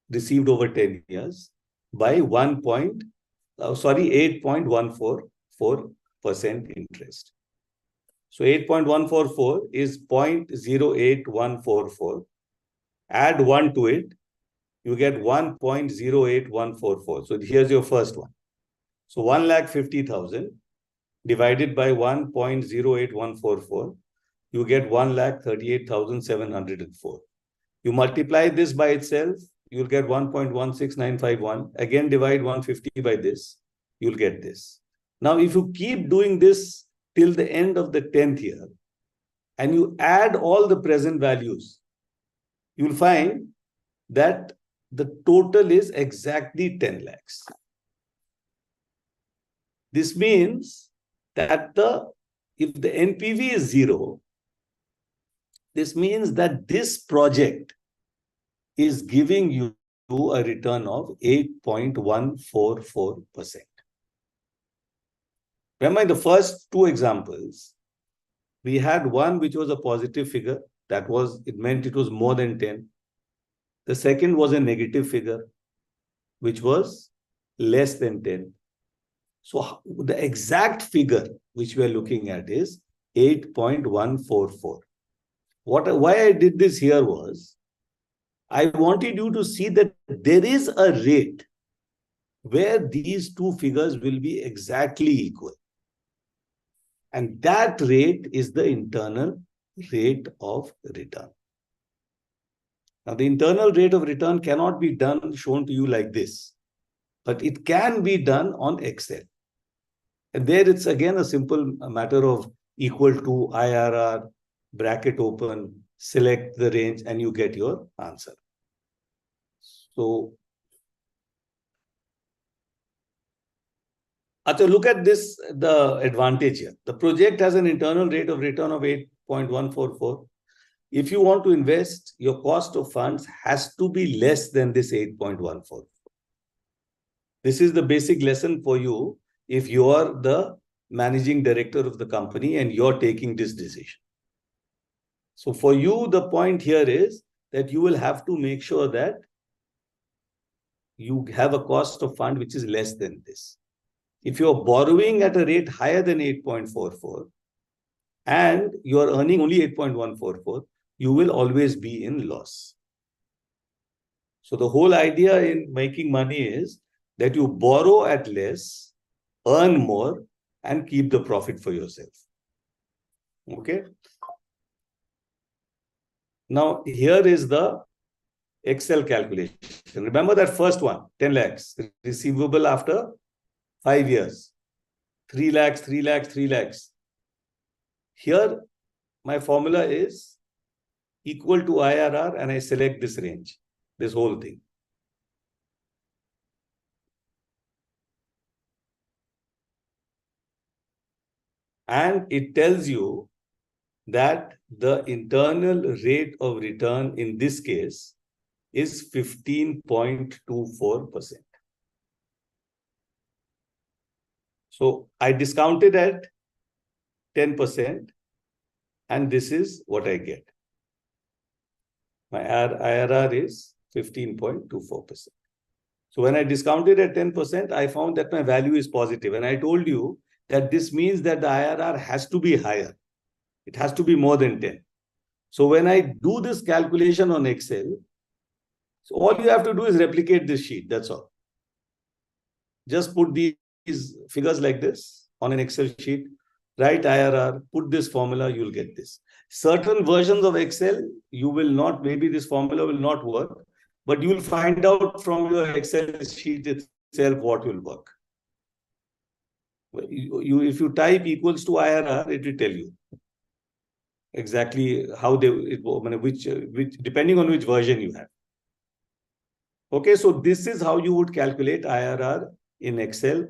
received over 10 years by 8.144% interest. So 8.144 is 0.08144. Add 1 to it, you get 1.08144. So here's your first one. So 1,50,000 divided by 1.08144, you get 1,38,704. You multiply this by itself, you'll get 1.16951. Again, divide 150 by this, you'll get this. Now, if you keep doing this till the end of the 10th year, and you add all the present values, you'll find that the total is exactly 10 lakhs. This means that if the NPV is 0, this means that this project is giving you a return of 8.144%. Remember, in the first two examples, we had one which was a positive figure. It meant it was more than 10. The second was a negative figure, which was less than 10. So the exact figure which we are looking at is 8.144. Why I did this here was, I wanted you to see that there is a rate where these two figures will be exactly equal. And that rate is the internal rate of return. Now, the internal rate of return cannot be shown to you like this, but it can be done on Excel. And there it's again a simple matter of equal to IRR, bracket open, select the range, and you get your answer. So Achha, look at this, the advantage here. The project has an internal rate of return of 8.144. If you want to invest, your cost of funds has to be less than this 8.14. This is the basic lesson for you if you are the managing director of the company and you're taking this decision. So for you, the point here is that you will have to make sure that you have a cost of fund which is less than this. If you're borrowing at a rate higher than 8.44 and you're earning only 8.144, you will always be in loss. So the whole idea in making money is that you borrow at less, earn more, and keep the profit for yourself. Okay. Now, here is the Excel calculation. Remember that first one, 10 lakhs, receivable after 5 years, 3 lakhs, 3 lakhs, 3 lakhs. Here, my formula is equal to IRR, and I select this range, this whole thing. And it tells you that the internal rate of return in this case is 15.24%. So I discounted at 10%, and this is what I get. My IRR is 15.24%. So when I discounted at 10%, I found that my value is positive. And I told you that this means that the IRR has to be higher. It has to be more than 10. So when I do this calculation on Excel, so all you have to do is replicate this sheet. That's all. Just put these figures like this on an Excel sheet, write IRR, put this formula, you'll get this. Certain versions of Excel, you will not, maybe this formula will not work, but you will find out from your Excel sheet itself what will work. If you type equals to IRR, it will tell you exactly how they, which depending on which version you have. Okay, so this is how you would calculate IRR in Excel.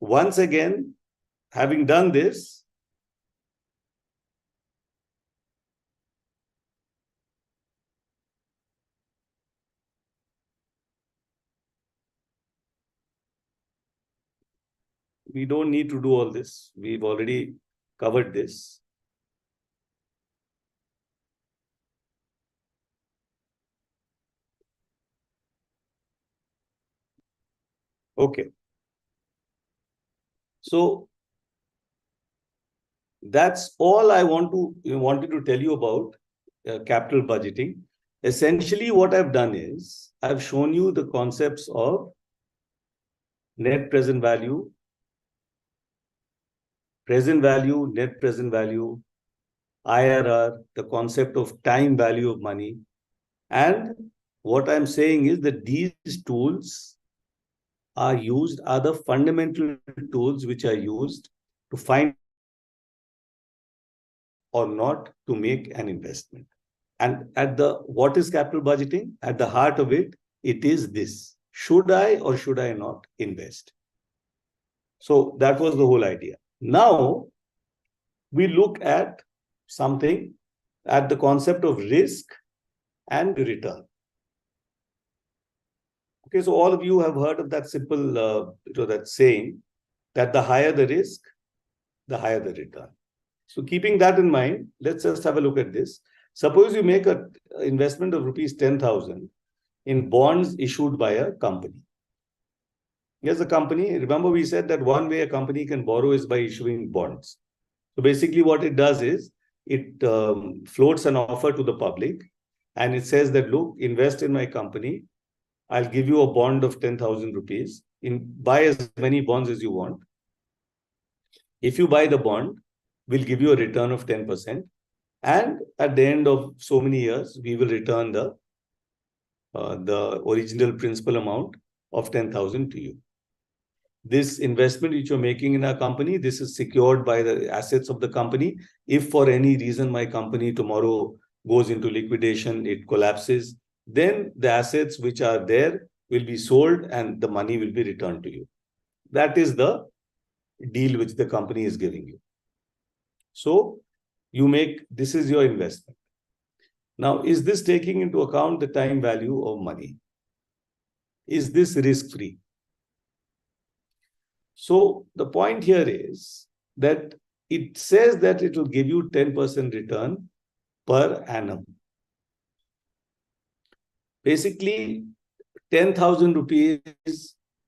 Once again, having done this, we don't need to do all this. We've already covered this. Okay. So that's all I wanted to tell you about capital budgeting. Essentially, what I've done is I've shown you the concepts of net present value, net present value, IRR, the concept of time value of money. And what I'm saying is that these tools are the fundamental tools which are used to find or not to make an investment. And what is capital budgeting? At the heart of it, it is this. Should I or should I not invest? So that was the whole idea. Now, we look at something at the concept of risk and return. Okay, so all of you have heard of that simple, that saying that the higher the risk, the higher the return. So keeping that in mind, let's just have a look at this. Suppose you make an investment of rupees 10,000 in bonds issued by a company. Here's a company. Remember, we said that one way a company can borrow is by issuing bonds. So basically what it does is it floats an offer to the public and it says that, look, invest in my company. I'll give you a bond of 10,000 rupees. Buy as many bonds as you want. If you buy the bond, we'll give you a return of 10%. And at the end of so many years, we will return the original principal amount of 10,000 to you. This investment which you're making in our company, this is secured by the assets of the company. If for any reason my company tomorrow goes into liquidation, it collapses, then the assets which are there will be sold and the money will be returned to you. That is the deal which the company is giving you. So this is your investment. Now, is this taking into account the time value of money? Is this risk-free? So the point here is that it says that it will give you 10% return per annum. Basically, 10,000 rupees,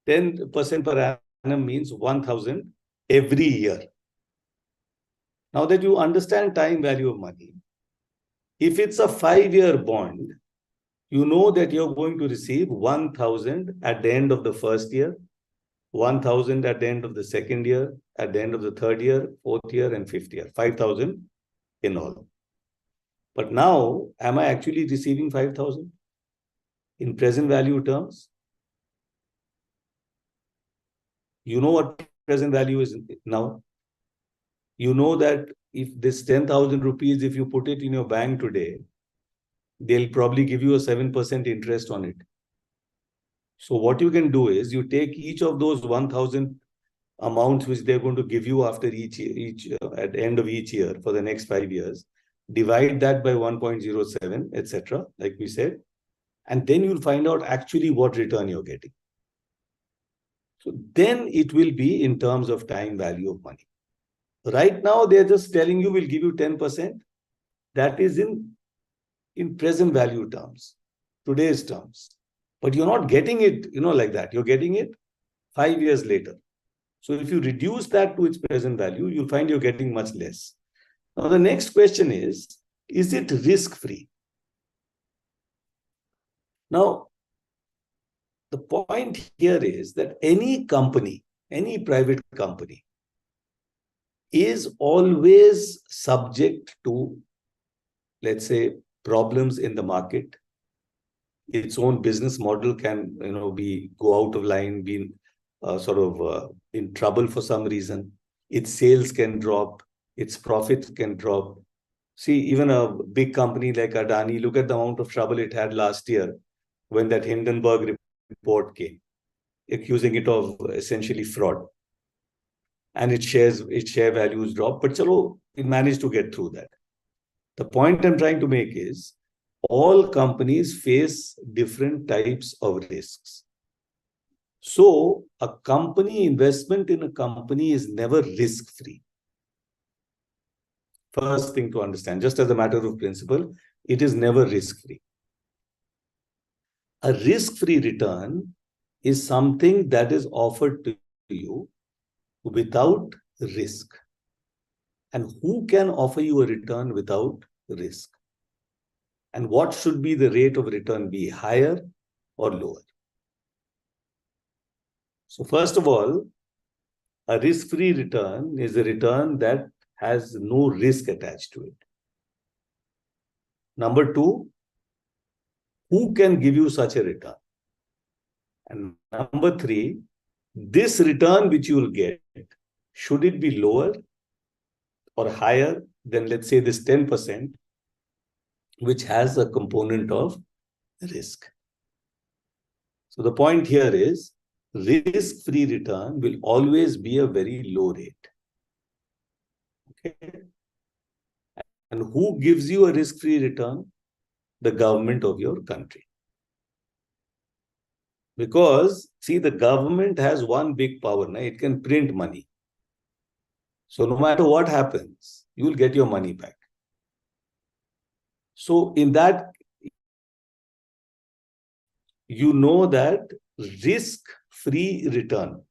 10% per annum means 1,000 every year. Now that you understand time value of money, if it's a 5-year bond, you know that you're going to receive 1,000 at the end of the first year, 1,000 at the end of the second year, at the end of the third year, fourth year, and fifth year, 5,000 in all. But now, am I actually receiving 5,000 in present value terms? You know what present value is now? You know that if this 10,000 rupees, if you put it in your bank today, they'll probably give you a 7% interest on it. So what you can do is you take each of those 1,000 amounts which they're going to give you after each at the end of each year for the next 5 years, divide that by 1.07, etc., like we said, and then you'll find out actually what return you're getting. So then it will be in terms of time value of money. Right now, they're just telling you we'll give you 10%. That is in present value terms, today's terms. But you're not getting it, like that. You're getting it 5 years later. So if you reduce that to its present value, you'll find you're getting much less. Now, the next question is it risk-free? Now, the point here is that any company, any private company, is always subject to, let's say, problems in the market. Its own business model can, go out of line, be in trouble for some reason. Its sales can drop, its profits can drop. See, even a big company like Adani, look at the amount of trouble it had last year when that Hindenburg report came, accusing it of essentially fraud. And its share values dropped, but it managed to get through that. The point I'm trying to make is all companies face different types of risks. So investment in a company is never risk-free. First thing to understand, just as a matter of principle, it is never risk-free. A risk-free return is something that is offered to you without risk. And who can offer you a return without risk? And what should be the rate of return be, higher or lower? So first of all, a risk-free return is a return that has no risk attached to it. Number two, who can give you such a return? And number three, this return which you will get, should it be lower or higher than, let's say, this 10%, which has a component of risk? So the point here is, risk-free return will always be a very low rate. Okay? And who gives you a risk-free return? The government of your country. Because, see, the government has one big power. Now, it can print money. So no matter what happens, you will get your money back. So in that, you know that risk-free return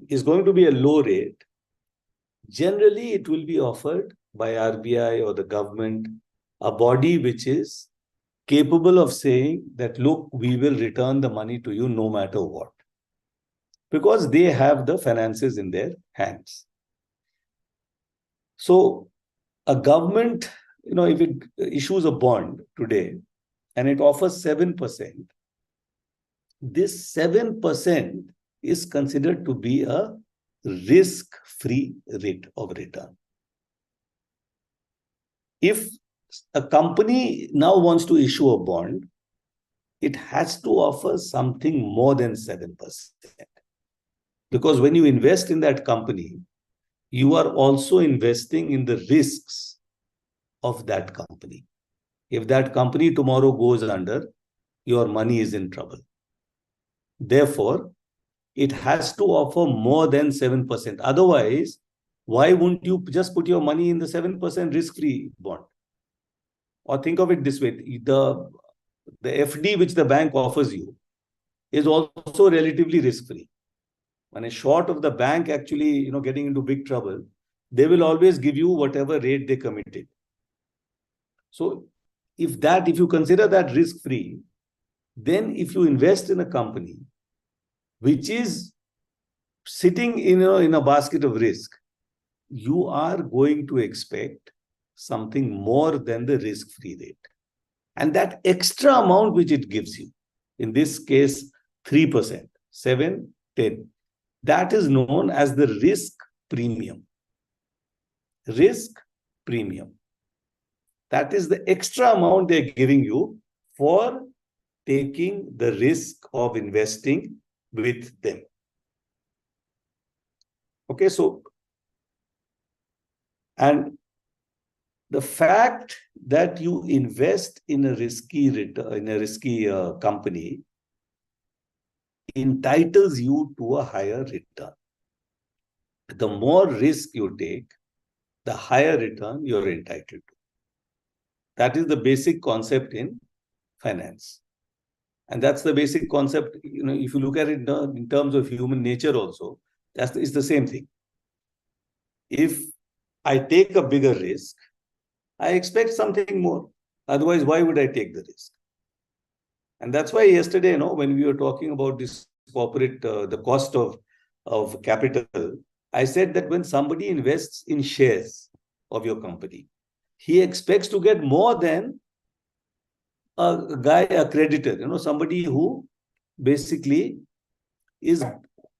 is going to be a low rate. Generally, it will be offered by RBI or the government, a body which is capable of saying that, look, we will return the money to you no matter what. Because they have the finances in their hands. So a government, if it issues a bond today and it offers 7%, this 7% is considered to be a risk-free rate of return. If a company now wants to issue a bond, it has to offer something more than 7%. Because when you invest in that company, you are also investing in the risks of that company. If that company tomorrow goes under, your money is in trouble. Therefore, it has to offer more than 7%. Otherwise, why wouldn't you just put your money in the 7% risk-free bond? Or think of it this way, the FD which the bank offers you is also relatively risk-free. When a short of the bank actually, getting into big trouble, they will always give you whatever rate they committed. So if you consider that risk-free, then if you invest in a company which is sitting in a basket of risk, you are going to expect something more than the risk-free rate. And that extra amount which it gives you, in this case, 3%, 7, 10, that is known as the risk premium. Risk premium. That is the extra amount they're giving you for taking the risk of investing with them. Okay, so, and the fact that you invest in a risky company entitles you to a higher return. The more risk you take, the higher return you're entitled to. That is the basic concept in finance. And that's the basic concept, if you look at it in terms of human nature also, it's the same thing. If I take a bigger risk, I expect something more. Otherwise, why would I take the risk? And that's why yesterday, when we were talking about this corporate, the cost of capital, I said that when somebody invests in shares of your company, he expects to get more than a creditor, somebody who basically is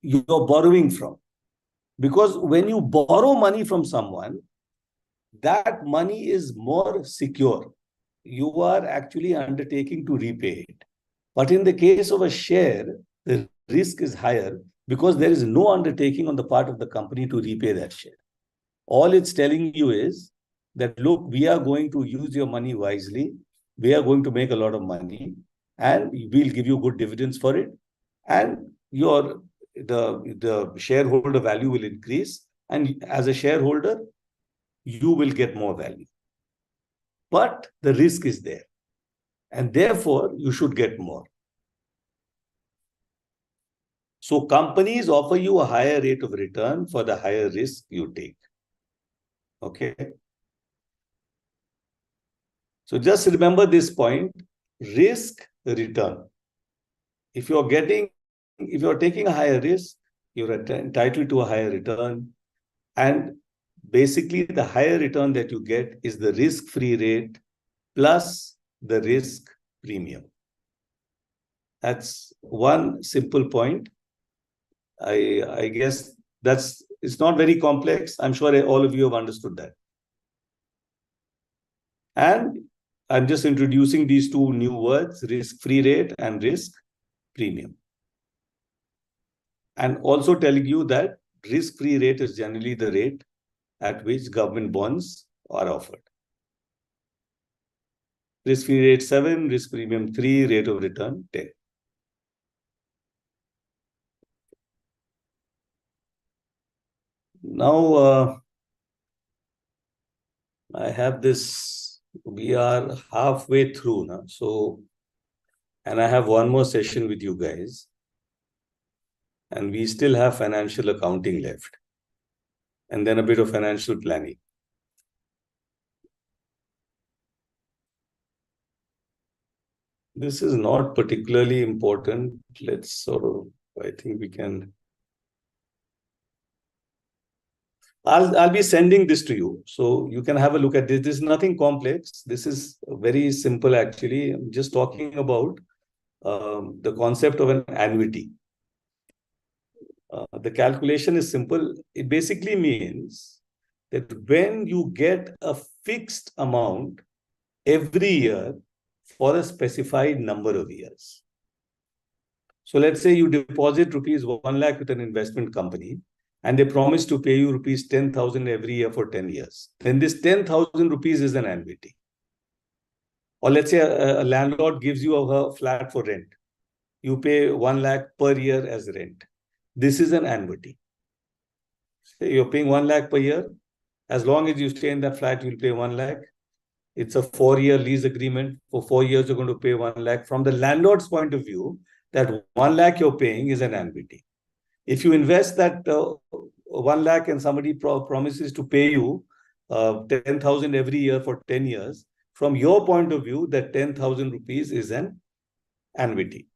you're borrowing from. Because when you borrow money from someone, that money is more secure. You are actually undertaking to repay it. But in the case of a share, the risk is higher because there is no undertaking on the part of the company to repay that share. All it's telling you is that, look, we are going to use your money wisely. We are going to make a lot of money and we'll give you good dividends for it. And the shareholder value will increase. And as a shareholder, you will get more value. But the risk is there. And therefore, you should get more. So companies offer you a higher rate of return for the higher risk you take. Okay. So just remember this point, risk return. If you're taking a higher risk, you're entitled to a higher return. And basically the higher return that you get is the risk-free rate plus the risk premium. That's one simple point. I guess it's not very complex. I'm sure all of you have understood that. And I'm just introducing these two new words, risk-free rate and risk premium. And also telling you that risk-free rate is generally the rate at which government bonds are offered. Risk-free rate 7, risk premium 3, rate of return 10. Now, I have this, we are halfway through now. So, and I have one more session with you guys. And we still have financial accounting left. And then a bit of financial planning. This is not particularly important. Let's I think we can. I'll be sending this to you. So you can have a look at this. This is nothing complex. This is very simple, actually. I'm just talking about the concept of an annuity. The calculation is simple. It basically means that when you get a fixed amount every year for a specified number of years. So let's say you deposit rupees 1 lakh with an investment company and they promise to pay you rupees 10,000 every year for 10 years. Then this 10,000 rupees is an annuity. Or let's say a landlord gives you a flat for rent. You pay 1 lakh per year as rent. This is an annuity. So you're paying 1 lakh per year. As long as you stay in that flat, you'll pay 1 lakh. It's a 4-year lease agreement. For 4 years, you're going to pay 1 lakh. From the landlord's point of view, that 1 lakh you're paying is an annuity. If you invest that 1 lakh and somebody promises to pay you 10,000 every year for 10 years, from your point of view, that 10,000 rupees is an annuity.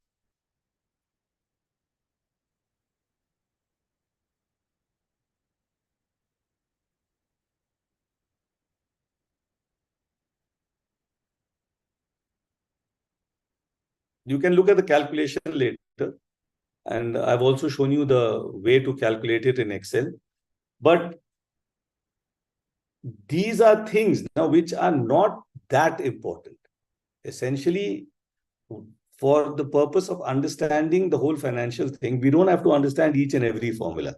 You can look at the calculation later. And I've also shown you the way to calculate it in Excel. But these are things now which are not that important. Essentially, for the purpose of understanding the whole financial thing, we don't have to understand each and every formula.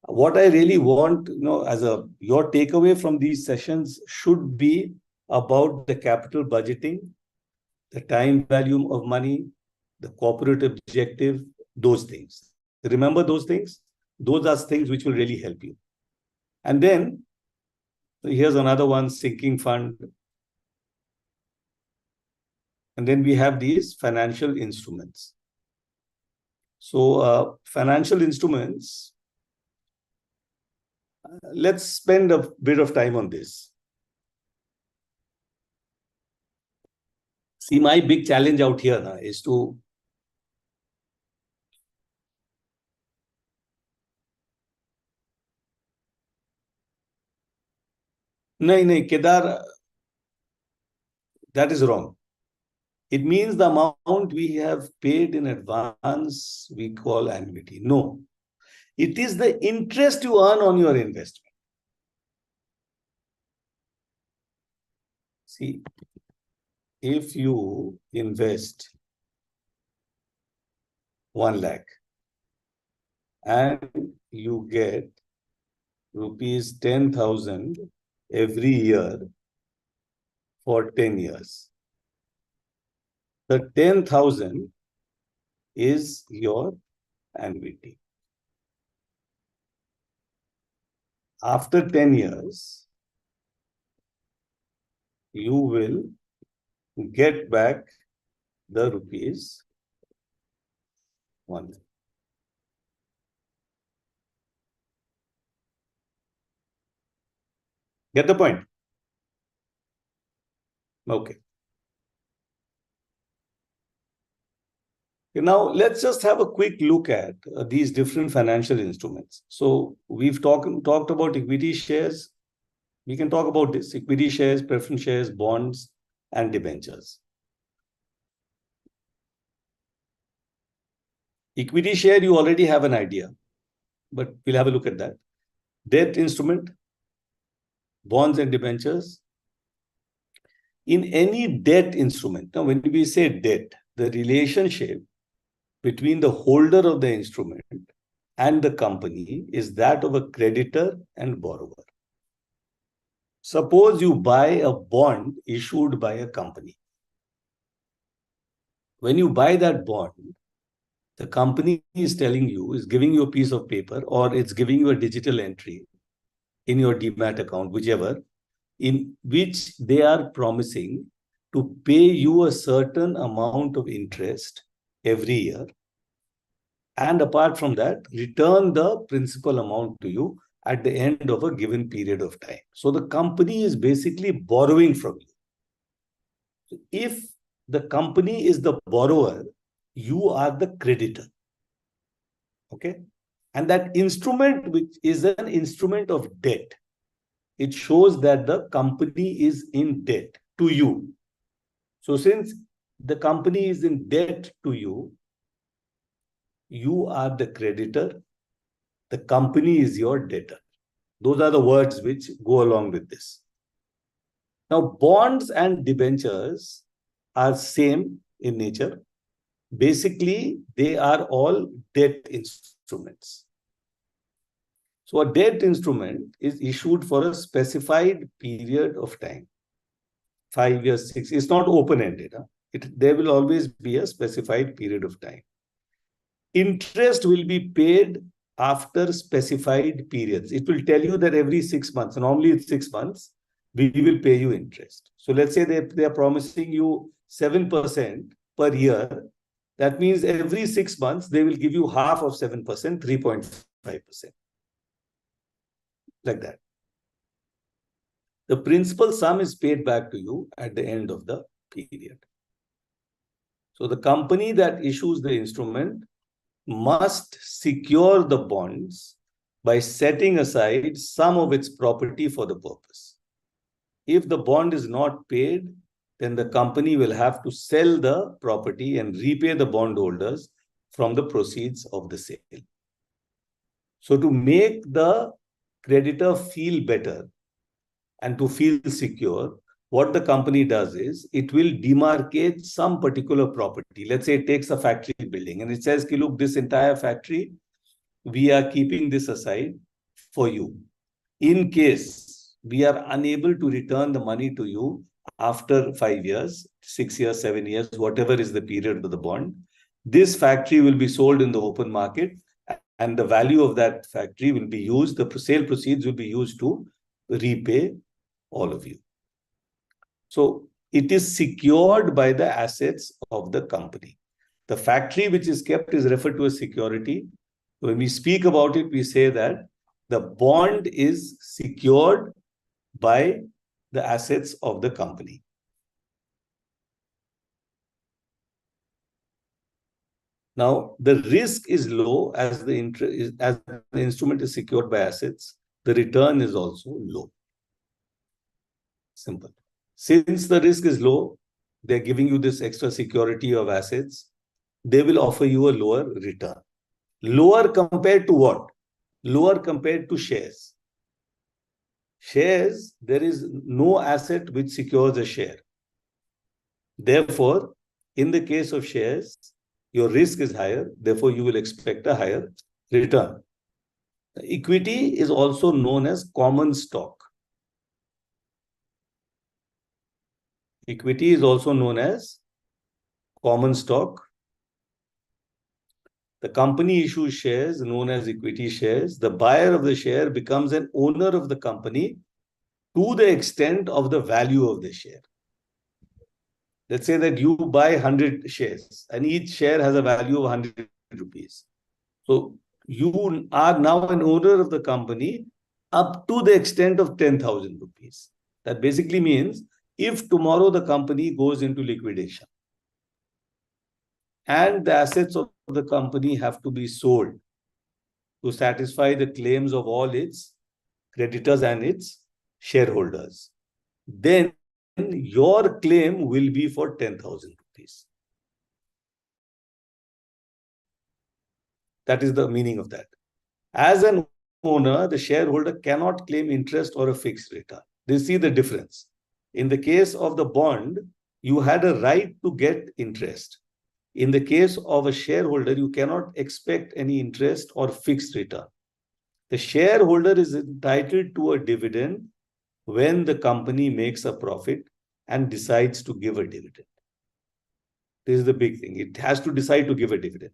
What I really want, as your takeaway from these sessions should be about the capital budgeting, the time value of money, the corporate objective, those things. Remember those things? Those are things which will really help you. And then here's another one, sinking fund. And then we have these financial instruments. So financial instruments, let's spend a bit of time on this. See, my big challenge out here is to No, Kedar, that is wrong. It means the amount we have paid in advance, we call annuity. No, it is the interest you earn on your investment. See, if you invest 1 lakh and you get rupees 10,000 every year for 10 years, the 10,000 is your annuity. After 10 years, you will get back the rupees 1. Get the point? Okay. Now, let's just have a quick look at these different financial instruments. So we've talked about equity shares. We can talk about this: equity shares, preference shares, bonds, and debentures. Equity share, you already have an idea, but we'll have a look at that. Debt instrument, bonds and debentures. In any debt instrument, now when we say debt, the relationship between the holder of the instrument and the company is that of a creditor and borrower. Suppose you buy a bond issued by a company. When you buy that bond, the company is telling you, is giving you a piece of paper, or it's giving you a digital entry in your demat account, whichever, in which they are promising to pay you a certain amount of interest every year. And apart from that, return the principal amount to you at the end of a given period of time. So the company is basically borrowing from you. If the company is the borrower, you are the creditor. Okay? And that instrument, which is an instrument of debt, it shows that the company is in debt to you. So since the company is in debt to you, you are the creditor, the company is your debtor. Those are the words which go along with this. Now, bonds and debentures are same in nature. basically they are all debt instruments. So a debt instrument is issued for a specified period of time. 5 years, 6. It's not open-ended. There will always be a specified period of time. Interest will be paid after specified periods. It will tell you that every 6 months, normally it's 6 months, we will pay you interest. So let's say they are promising you 7% per year. That means every 6 months, they will give you half of 7%, 3.5%. Like that. The principal sum is paid back to you at the end of the period. So the company that issues the instrument must secure the bonds by setting aside some of its property for the purpose. If the bond is not paid, then the company will have to sell the property and repay the bondholders from the proceeds of the sale. So to make the creditor feel better and to feel secure, what the company does is it will demarcate some particular property. Let's say it takes a factory building and it says, look, this entire factory, we are keeping this aside for you. In case we are unable to return the money to you after 5 years, 6 years, 7 years, whatever is the period of the bond, this factory will be sold in the open market and the value of that factory will be used, the sale proceeds will be used to repay all of you. So it is secured by the assets of the company. The factory which is kept is referred to as security. When we speak about it, we say that the bond is secured by the assets of the company. Now, the risk is low as the instrument is secured by assets. The return is also low. Simple. Since the risk is low, they're giving you this extra security of assets. They will offer you a lower return. Lower compared to what? Lower compared to shares. Shares, there is no asset which secures a share. Therefore, in the case of shares, your risk is higher. Therefore, you will expect a higher return. Equity is also known as common stock. Equity is also known as common stock. The company issues shares known as equity shares. The buyer of the share becomes an owner of the company to the extent of the value of the share. Let's say that you buy 100 shares and each share has a value of 100 rupees. So you are now an owner of the company up to the extent of 10,000 rupees. That basically means if tomorrow the company goes into liquidation and the assets of the company have to be sold to satisfy the claims of all its creditors and its shareholders, then your claim will be for 10,000 rupees. That is the meaning of that. As an owner, the shareholder cannot claim interest or a fixed return. They see the difference. In the case of the bond, you had a right to get interest. In the case of a shareholder, you cannot expect any interest or fixed return. The shareholder is entitled to a dividend when the company makes a profit and decides to give a dividend. This is the big thing. It has to decide to give a dividend.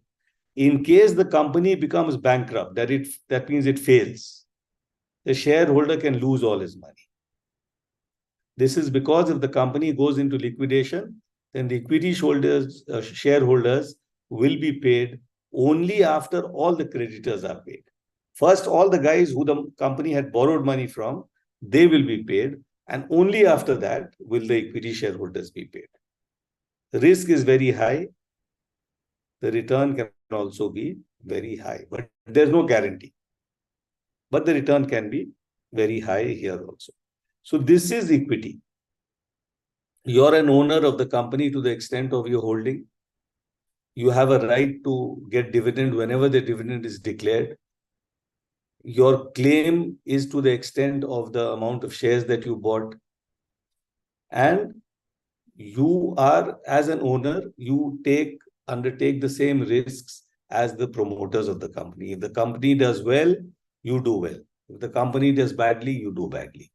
In case the company becomes bankrupt, that means it fails, the shareholder can lose all his money. This is because if the company goes into liquidation, then the equity shareholders will be paid only after all the creditors are paid. First, all the guys who the company had borrowed money from, they will be paid. And only after that will the equity shareholders be paid. The risk is very high. The return can also be very high, but there's no guarantee. But the return can be very high here also. So this is equity. You're an owner of the company to the extent of your holding. You have a right to get dividend whenever the dividend is declared. Your claim is to the extent of the amount of shares that you bought. And you are, as an owner, you take undertake the same risks as the promoters of the company. If the company does well, you do well. If the company does badly, you do badly.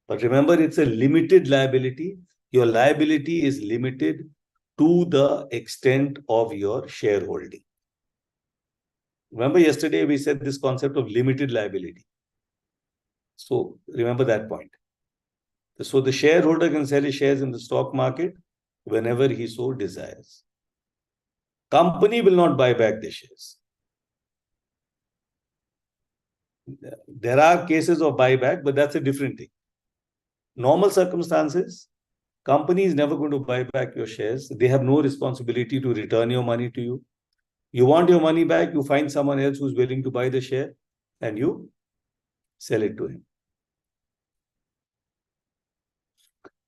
But remember, it's a limited liability. Your liability is limited to the extent of your shareholding. Remember, yesterday we said this concept of limited liability. So remember that point. So the shareholder can sell his shares in the stock market whenever he so desires. Company will not buy back the shares. There are cases of buyback, but that's a different thing. Normal circumstances, company is never going to buy back your shares. They have no responsibility to return your money to you. You want your money back, you find someone else who's willing to buy the share and you sell it to him.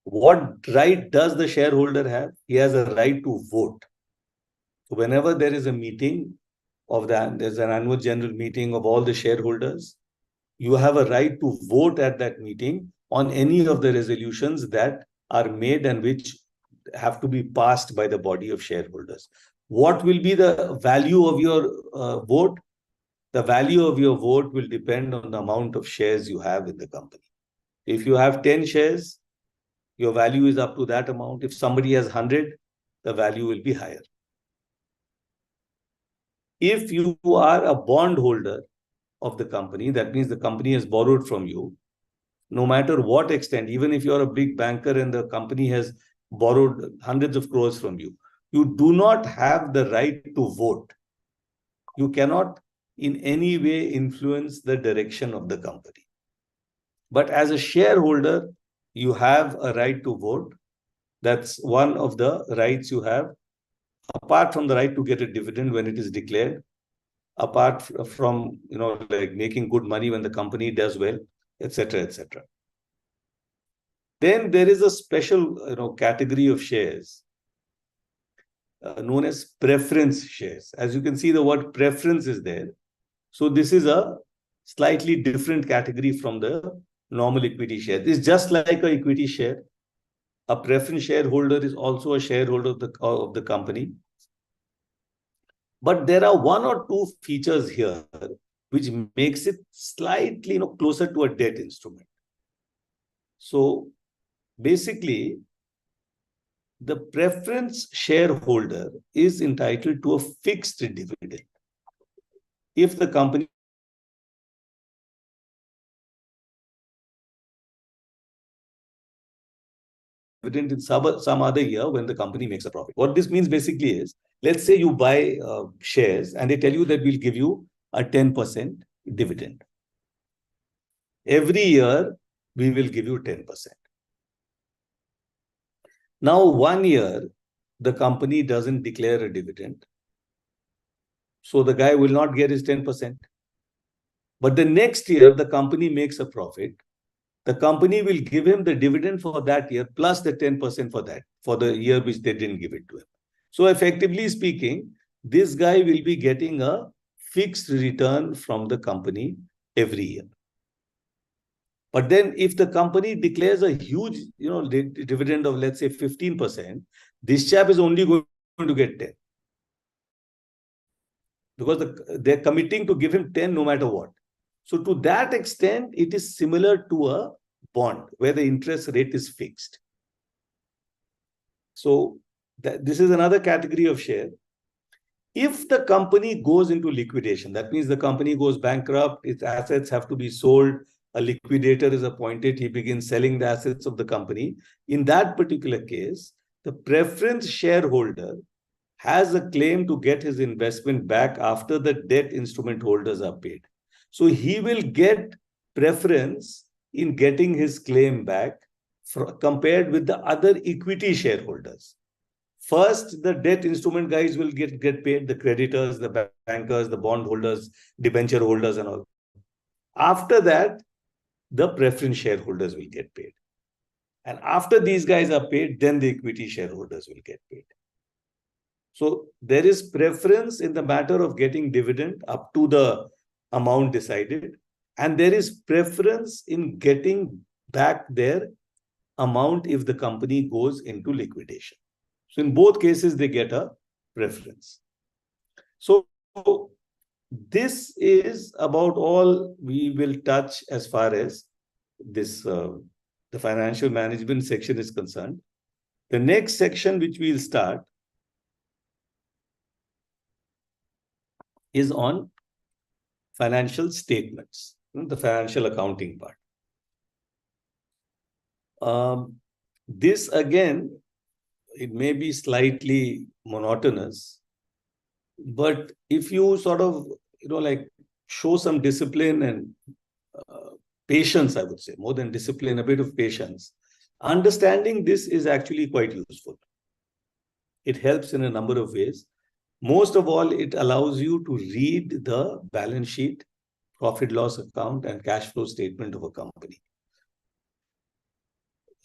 What right does the shareholder have? He has a right to vote. So whenever there is a meeting of that, there's an annual general meeting of all the shareholders, you have a right to vote at that meeting on any of the resolutions that are made and which have to be passed by the body of shareholders. What will be the value of your vote? The value of your vote will depend on the amount of shares you have in the company. If you have 10 shares, your value is up to that amount. If somebody has 100, the value will be higher. If you are a bond holder of the company, that means the company has borrowed from you, no matter what extent, even if you're a big banker and the company has borrowed hundreds of crores from you, you do not have the right to vote. You cannot in any way influence the direction of the company. But as a shareholder, you have a right to vote. That's one of the rights you have, apart from the right to get a dividend when it is declared, apart from like making good money when the company does well, etc., etc. Then there is a special category of shares known as preference shares. As you can see, the word preference is there. So this is a slightly different category from the normal equity share. It's just like an equity share. A preference shareholder is also a shareholder of the company. But there are one or two features here which makes it slightly closer to a debt instrument. So basically, the preference shareholder is entitled to a fixed dividend. If the company dividend in some other year when the company makes a profit. What this means basically is, let's say you buy shares and they tell you that we'll give you a 10% dividend. Every year, we will give you 10%. Now, 1 year, the company doesn't declare a dividend. So the guy will not get his 10%. But the next year, the company makes a profit. The company will give him the dividend for that year plus the 10% for the year which they didn't give it to him. So effectively speaking, this guy will be getting a fixed return from the company every year. But then if the company declares a huge dividend of, let's say, 15%, this chap is only going to get 10. Because they're committing to give him 10 no matter what. So to that extent, it is similar to a bond where the interest rate is fixed. So this is another category of share. If the company goes into liquidation, that means the company goes bankrupt, its assets have to be sold, a liquidator is appointed, he begins selling the assets of the company. In that particular case, the preference shareholder has a claim to get his investment back after the debt instrument holders are paid. So he will get preference in getting his claim back compared with the other equity shareholders. First, the debt instrument guys will get paid, the creditors, the bankers, the bond holders, debenture holders and all. After that, the preference shareholders will get paid. And after these guys are paid, then the equity shareholders will get paid. So there is preference in the matter of getting dividend up to the amount decided. And there is preference in getting back their amount if the company goes into liquidation. So in both cases, they get a preference. So this is about all we will touch as far as this the financial management section is concerned. The next section which we'll start is on financial statements, the financial accounting part. This again, it may be slightly monotonous, but if you sort of, like show some discipline and patience, I would say, more than discipline, a bit of patience, understanding this is actually quite useful. It helps in a number of ways. Most of all, it allows you to read the balance sheet, profit loss account, and cash flow statement of a company.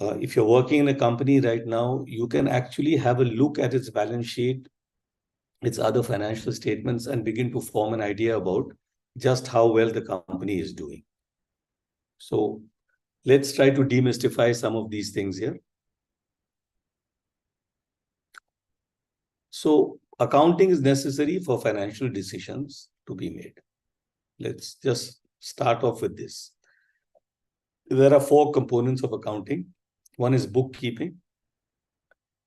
If you're working in a company right now, you can actually have a look at its balance sheet, its other financial statements, and begin to form an idea about just how well the company is doing. So let's try to demystify some of these things here. So accounting is necessary for financial decisions to be made. Let's just start off with this. There are 4 components of accounting. One is bookkeeping.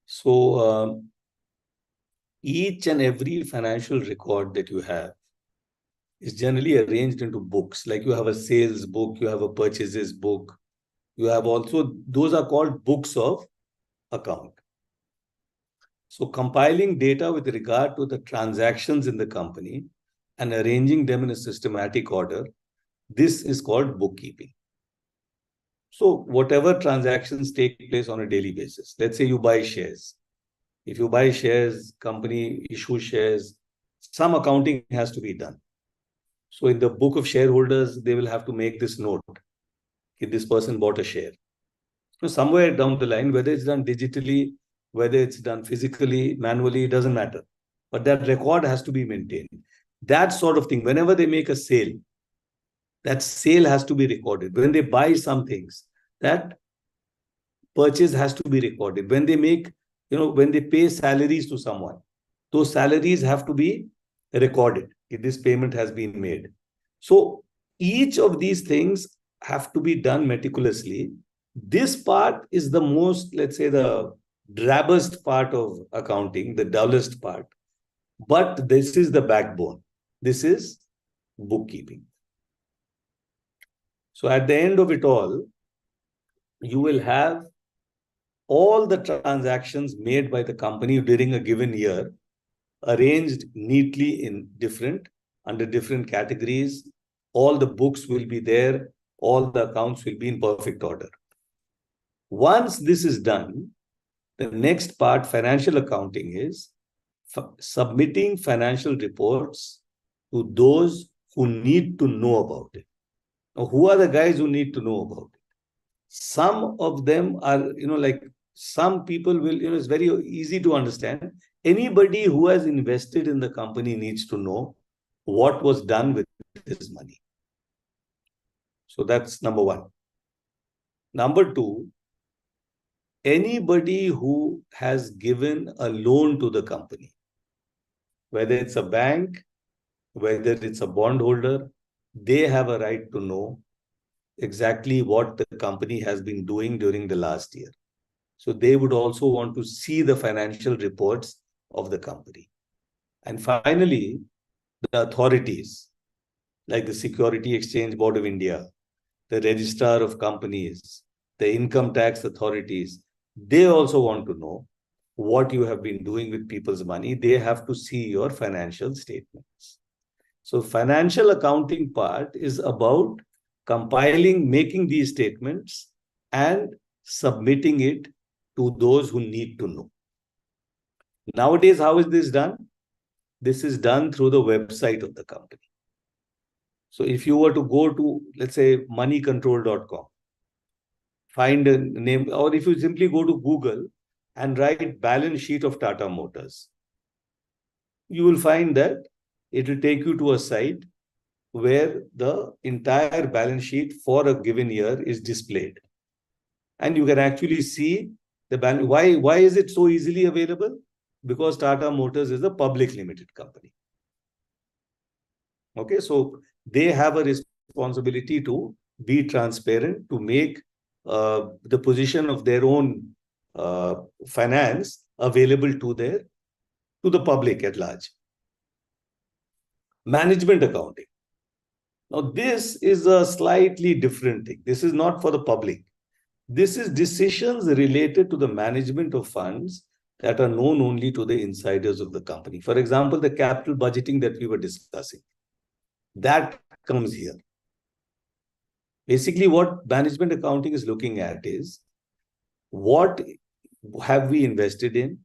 So each and every financial record that you have is generally arranged into books. Like you have a sales book, you have a purchases book. You have also, those are called books of account. So compiling data with regard to the transactions in the company and arranging them in a systematic order, this is called bookkeeping. So whatever transactions take place on a daily basis, let's say you buy shares. If you buy shares, company issues shares, some accounting has to be done. So in the book of shareholders, they will have to make this note if this person bought a share. So somewhere down the line, whether it's done digitally, whether it's done physically, manually, it doesn't matter. But that record has to be maintained. That sort of thing, whenever they make a sale, that sale has to be recorded. When they buy some things, that purchase has to be recorded. When they make, when they pay salaries to someone, those salaries have to be recorded if this payment has been made. So each of these things have to be done meticulously. This part is the most, let's say, the drabbest part of accounting, the dullest part. But this is the backbone. This is bookkeeping. So at the end of it all, you will have all the transactions made by the company during a given year arranged neatly under different categories. All the books will be there. All the accounts will be in perfect order. Once this is done, the next part, financial accounting, is submitting financial reports to those who need to know about it. Now, who are the guys who need to know about it? Some of them are, like some people will, it's very easy to understand. Anybody who has invested in the company needs to know what was done with this money. So that's number 1. Number 2, anybody who has given a loan to the company, whether it's a bank, whether it's a bondholder, they have a right to know exactly what the company has been doing during the last year. So they would also want to see the financial reports of the company. And finally, the authorities like the Security Exchange Board of India, the Registrar of Companies, the income tax authorities, they also want to know what you have been doing with people's money. They have to see your financial statements. So financial accounting part is about compiling, making these statements and submitting it to those who need to know. Nowadays, how is this done? This is done through the website of the company. So if you were to go to, let's say, moneycontrol.com, find a name, or if you simply go to Google and write balance sheet of Tata Motors, you will find that it will take you to a site where the entire balance sheet for a given year is displayed. And you can actually see the balance. Why is it so easily available? because Tata Motors is a public limited company. Okay, so they have a responsibility to be transparent, to make the position of their own finance available to the public at large. Management accounting. Now, this is a slightly different thing. This is not for the public. This is decisions related to the management of funds that are known only to the insiders of the company. For example, the capital budgeting that we were discussing, that comes here. Basically, what management accounting is looking at is what have we invested in?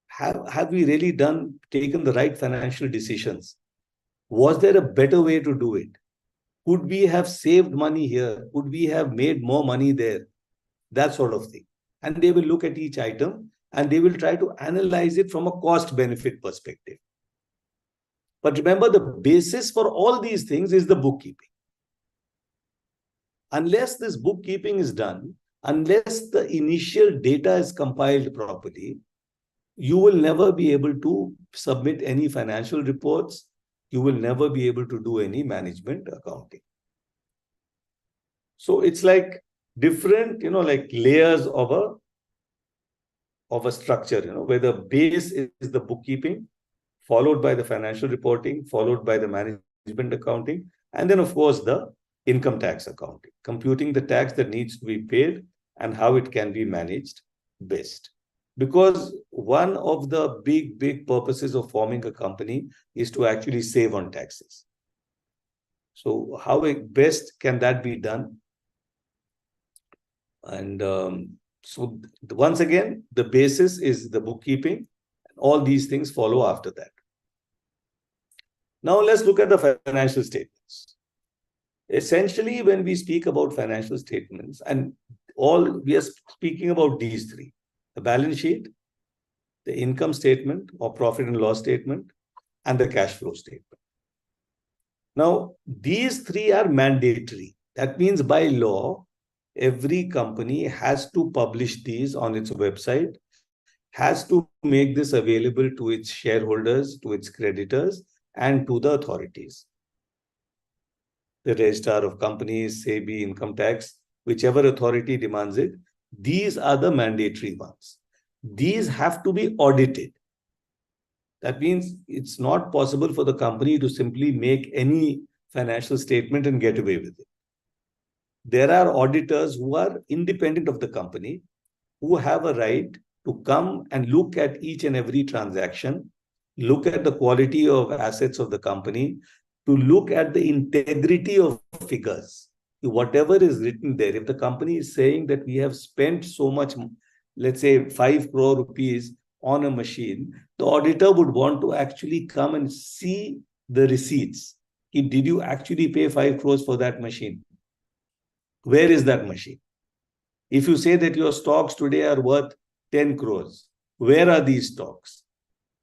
Have we really taken the right financial decisions? Was there a better way to do it? Could we have saved money here? Could we have made more money there? That sort of thing. And they will look at each item and they will try to analyze it from a cost benefit perspective. But remember, the basis for all these things is the bookkeeping. Unless this bookkeeping is done, unless the initial data is compiled properly, you will never be able to submit any financial reports. You will never be able to do any management accounting. So it's like different, like layers of a structure, where the base is the bookkeeping, followed by the financial reporting, followed by the management accounting, and then, of course, the income tax accounting, computing the tax that needs to be paid and how it can be managed best. Because one of the big purposes of forming a company is to actually save on taxes. So how best can that be done? And so once again, the basis is the bookkeeping. All these things follow after that. Now let's look at the financial statements. Essentially, when we speak about financial statements, and we are speaking about these three: the balance sheet, the income statement or profit and loss statement, and the cash flow statement. Now, these three are mandatory. That means by law, every company has to publish these on its website, has to make this available to its shareholders, to its creditors, and to the authorities. The registrar of companies, SEBI, income tax, whichever authority demands it, these are the mandatory ones. These have to be audited. That means it's not possible for the company to simply make any financial statement and get away with it. There are auditors who are independent of the company, who have a right to come and look at each and every transaction, look at the quality of assets of the company, to look at the integrity of figures. Whatever is written there, if the company is saying that we have spent so much, let's say 5 crore rupees on a machine, the auditor would want to actually come and see the receipts. Did you actually pay 5 crores for that machine? Where is that machine? If you say that your stocks today are worth 10 crores, where are these stocks?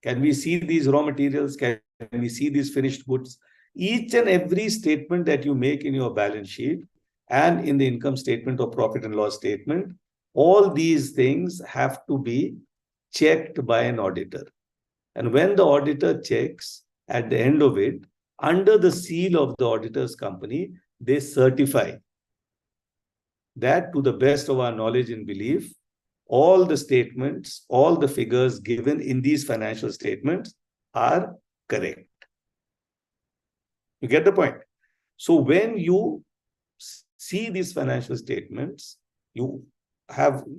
Can we see these raw materials? Can we see these finished goods? Each and every statement that you make in your balance sheet and in the income statement or profit and loss statement, all these things have to be checked by an auditor. And when the auditor checks, at the end of it, under the seal of the auditor's company, they certify that, to the best of our knowledge and belief, all the statements, all the figures given in these financial statements are correct. You get the point? So when you see these financial statements, you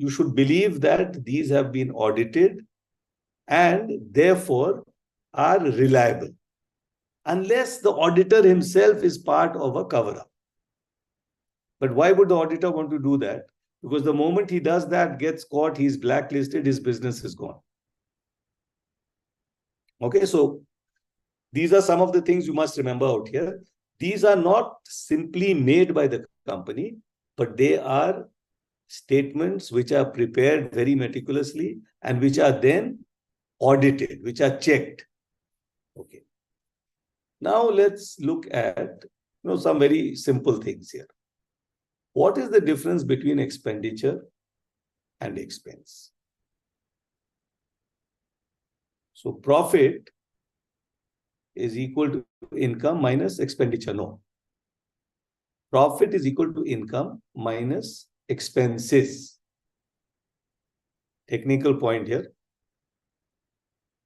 should believe that these have been audited and therefore are reliable, unless the auditor himself is part of a cover-up. But why would the auditor want to do that? Because the moment he does that, gets caught, he's blacklisted, his business is gone. Okay, so these are some of the things you must remember out here. These are not simply made by the company, but they are statements which are prepared very meticulously and which are then audited, which are checked. Okay. Now let's look at some very simple things here. What is the difference between expenditure and expense? So profit is equal to income minus expenditure. No. Profit is equal to income minus expenses. Technical point here.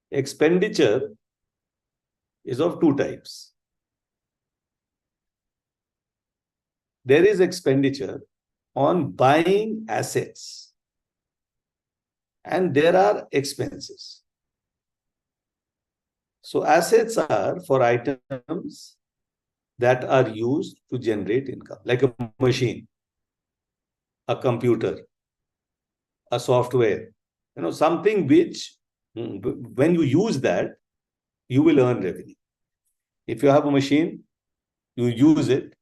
Expenditure is of two types. There is expenditure on buying assets, and there are expenses. So assets are for items that are used to generate income, like a machine, a computer, a software, something which, when you use that, you will earn revenue. If you have a machine, you use it,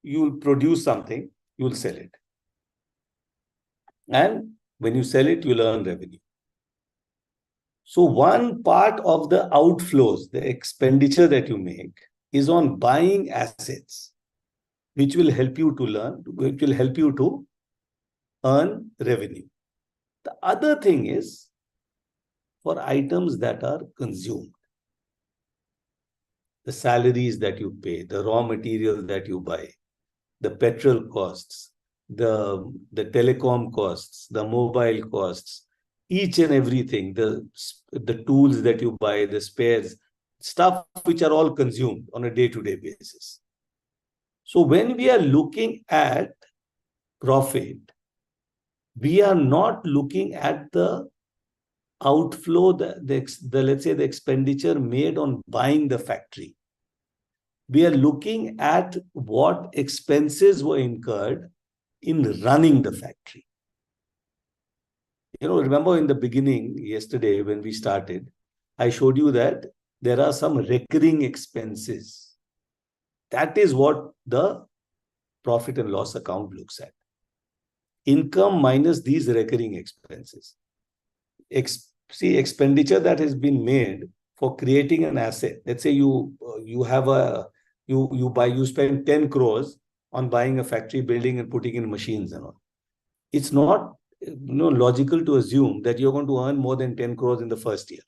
you will produce something, you will sell it. And when you sell it, you'll earn revenue. So one part of the outflows, the expenditure that you make, is on buying assets, which will help you to earn revenue. The other thing is for items that are consumed. The salaries that you pay, the raw material that you buy, the petrol costs, the telecom costs, the mobile costs, each and everything, the tools that you buy, the spares, stuff which are all consumed on a day-to-day basis. So when we are looking at profit, we are not looking at the outflow, let's say the expenditure made on buying the factory. We are looking at what expenses were incurred in running the factory. Remember in the beginning, yesterday when we started, I showed you that there are some recurring expenses. That is what the profit and loss account looks at. Income minus these recurring expenses. See, expenditure that has been made for creating an asset. Let's say you spend 10 crores on buying a factory building and putting in machines and all. It's not logical to assume that you're going to earn more than 10 crores in the first year.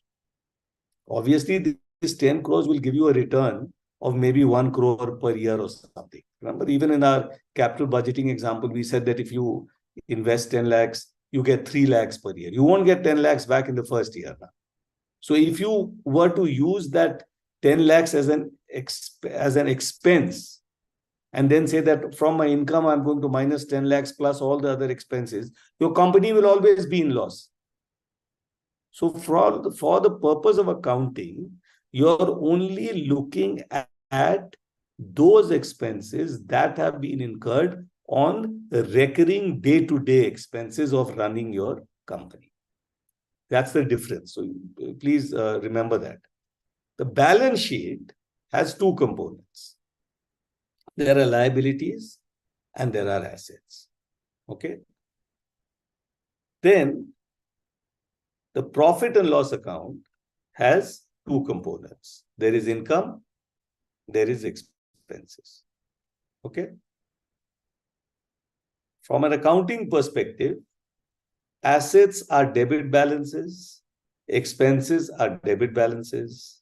Obviously, this 10 crores will give you a return of maybe 1 crore per year or something. Remember, even in our capital budgeting example, we said that if you invest 10 lakhs, you get 3 lakhs per year. You won't get 10 lakhs back in the first year. So if you were to use that 10 lakhs as an expense, and then say that from my income, I'm going to minus 10 lakhs plus all the other expenses, your company will always be in loss. So for the purpose of accounting, you're only looking at those expenses that have been incurred on the recurring day-to-day expenses of running your company. That's the difference. So please remember that. The balance sheet has two components. There are liabilities and there are assets. Okay. Then the profit and loss account has two components. There is income, there is expenses. Okay. From an accounting perspective, assets are debit balances, expenses are debit balances,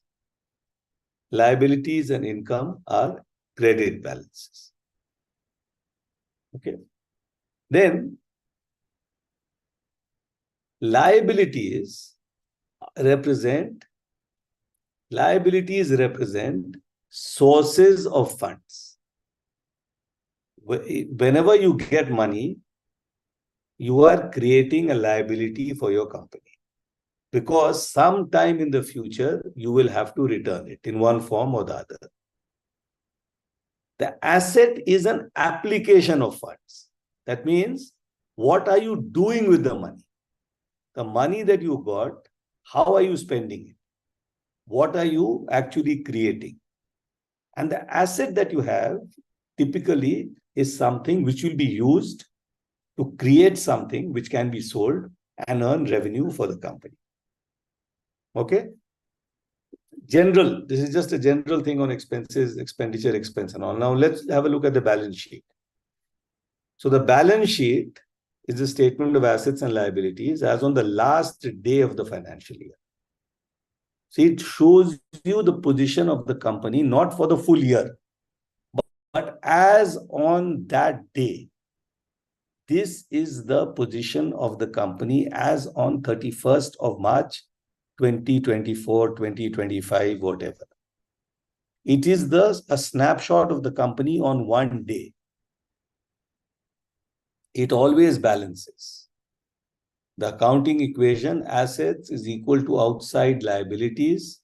liabilities and income are credit balances. Okay. Then liabilities represent sources of funds. Whenever you get money, you are creating a liability for your company, because sometime in the future, you will have to return it in one form or the other. The asset is an application of funds. That means, what are you doing with the money? The money that you got, how are you spending it? What are you actually creating? And the asset that you have typically is something which will be used to create something which can be sold and earn revenue for the company. Okay? This is just a general thing on expenses, expenditure, expense and all. Now let's have a look at the balance sheet. So the balance sheet is a statement of assets and liabilities as on the last day of the financial year. See, it shows you the position of the company, not for the full year, but as on that day. This is the position of the company as on 31st of March, 2024, 2025, whatever. It is a snapshot of the company on one day. It always balances. The accounting equation, assets is equal to outside liabilities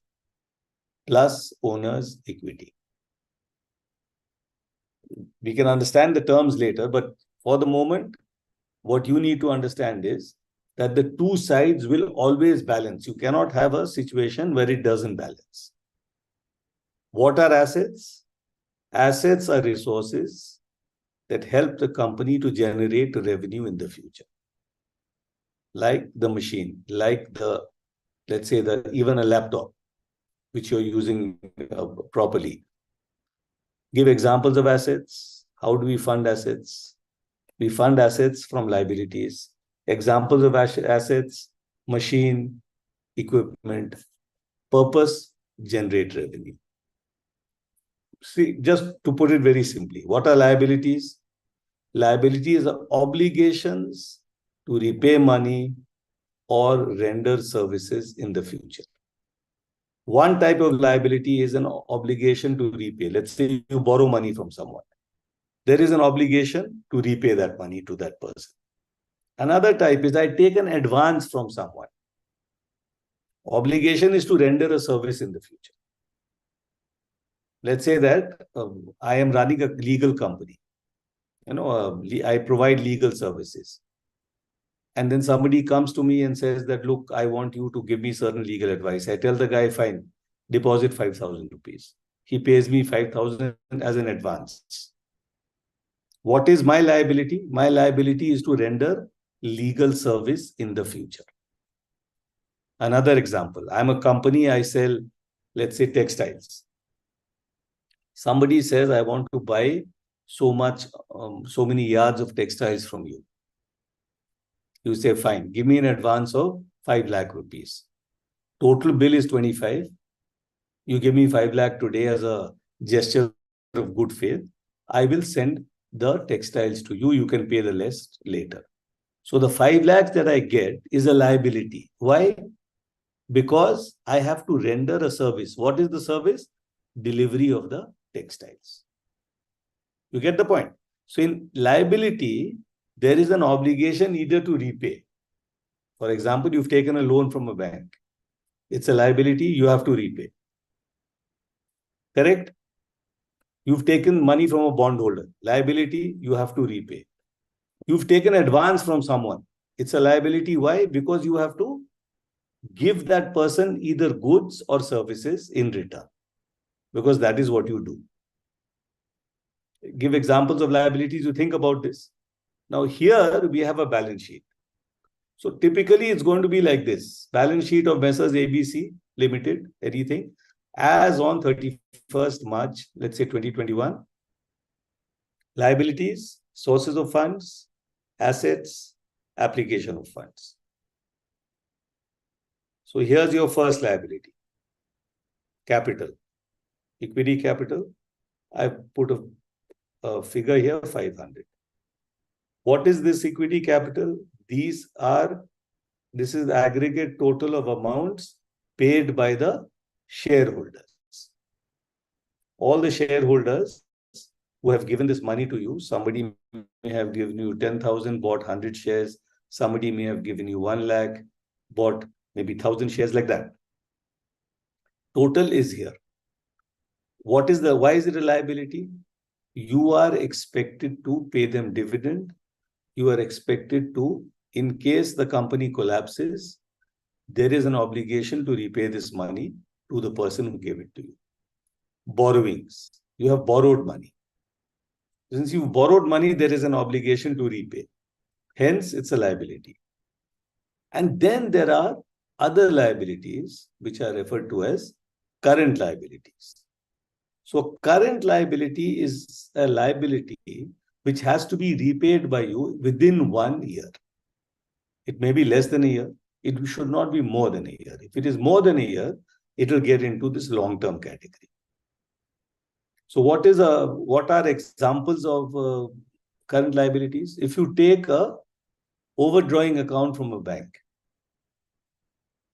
plus owner's equity. We can understand the terms later, but for the moment, what you need to understand is that the two sides will always balance. You cannot have a situation where it doesn't balance. What are assets? Assets are resources that help the company to generate revenue in the future. Like the machine, like let's say even a laptop, which you're using properly. Give examples of assets. How do we fund assets? We fund assets from liabilities. Examples of assets, machine, equipment. Purpose, generate revenue. See, just to put it very simply, what are liabilities? Liabilities are obligations to repay money or render services in the future. One type of liability is an obligation to repay. Let's say you borrow money from someone. There is an obligation to repay that money to that person. Another type is I take an advance from someone. Obligation is to render a service in the future. Let's say that I am running a legal company. I provide legal services. And then somebody comes to me and says that, look, I want you to give me certain legal advice. I tell the guy, fine, deposit 5,000 rupees. He pays me 5,000 as an advance. What is my liability? My liability is to render legal service in the future. Another example, I'm a company, I sell, let's say, textiles. Somebody says, I want to buy so many yards of textiles from you. You say, fine, give me an advance of 5 lakh rupees. Total bill is 25. You give me 5 lakh today as a gesture of good faith. I will send the textiles to you. You can pay the rest later. So the 5 lakhs that I get is a liability. Why? Because I have to render a service. What is the service? Delivery of the textiles. You get the point? So in liability, there is an obligation either to repay. For example, you've taken a loan from a bank. It's a liability, you have to repay. Correct? You've taken money from a bondholder. Liability, you have to repay. You've taken advance from someone. It's a liability. Why? Because you have to give that person either goods or services in return. Because that is what you do. Give examples of liabilities. You think about this. Now here we have a balance sheet. So typically it's going to be like this. Balance sheet of Messrs ABC Limited, anything, as on 31st March, let's say 2021. Liabilities, sources of funds, assets, application of funds. So here's your first liability. Capital. Equity capital. I put a figure here, 500. What is this equity capital? This is the aggregate total of amounts paid by the shareholders. All the shareholders who have given this money to you, somebody may have given you 10,000, bought 100 shares. Somebody may have given you 1 lakh, bought maybe 1,000 shares, like that. Total is here. Why is it a liability? You are expected to pay them dividend. You are expected to, in case the company collapses, there is an obligation to repay this money to the person who gave it to you. Borrowings. You have borrowed money. Since you borrowed money, there is an obligation to repay. Hence, it's a liability. And then there are other liabilities, which are referred to as current liabilities. So current liability is a liability which has to be repaid by you within 1 year. It may be less than a year. It should not be more than a year. If it is more than a year, it will get into this long-term category. So what are examples of current liabilities? If you take a overdrawing account from a bank,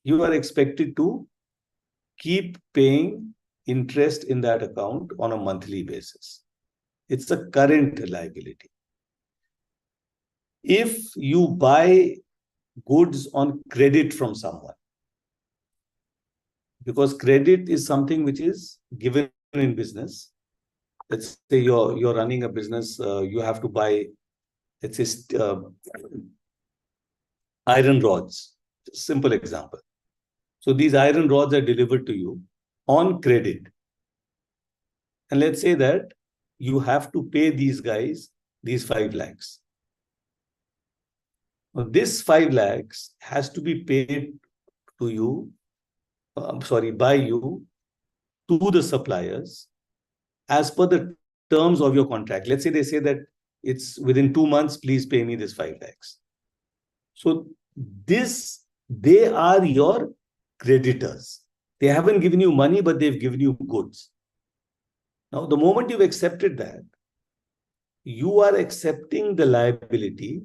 you are expected to keep paying interest in that account on a monthly basis. It's a current liability. If you buy goods on credit from someone, because credit is something which is given in business. Let's say you're running a business, you have to buy, let's say, iron rods. Simple example. So these iron rods are delivered to you on credit. And let's say that you have to pay these guys these 5 lakhs. Now, this 5 lakhs has to be paid to you, by you to the suppliers as per the terms of your contract. Let's say they say that it's within 2 months, please pay me this 5 lakhs. So they are your creditors. They haven't given you money, but they've given you goods. Now, the moment you've accepted that, you are accepting the liability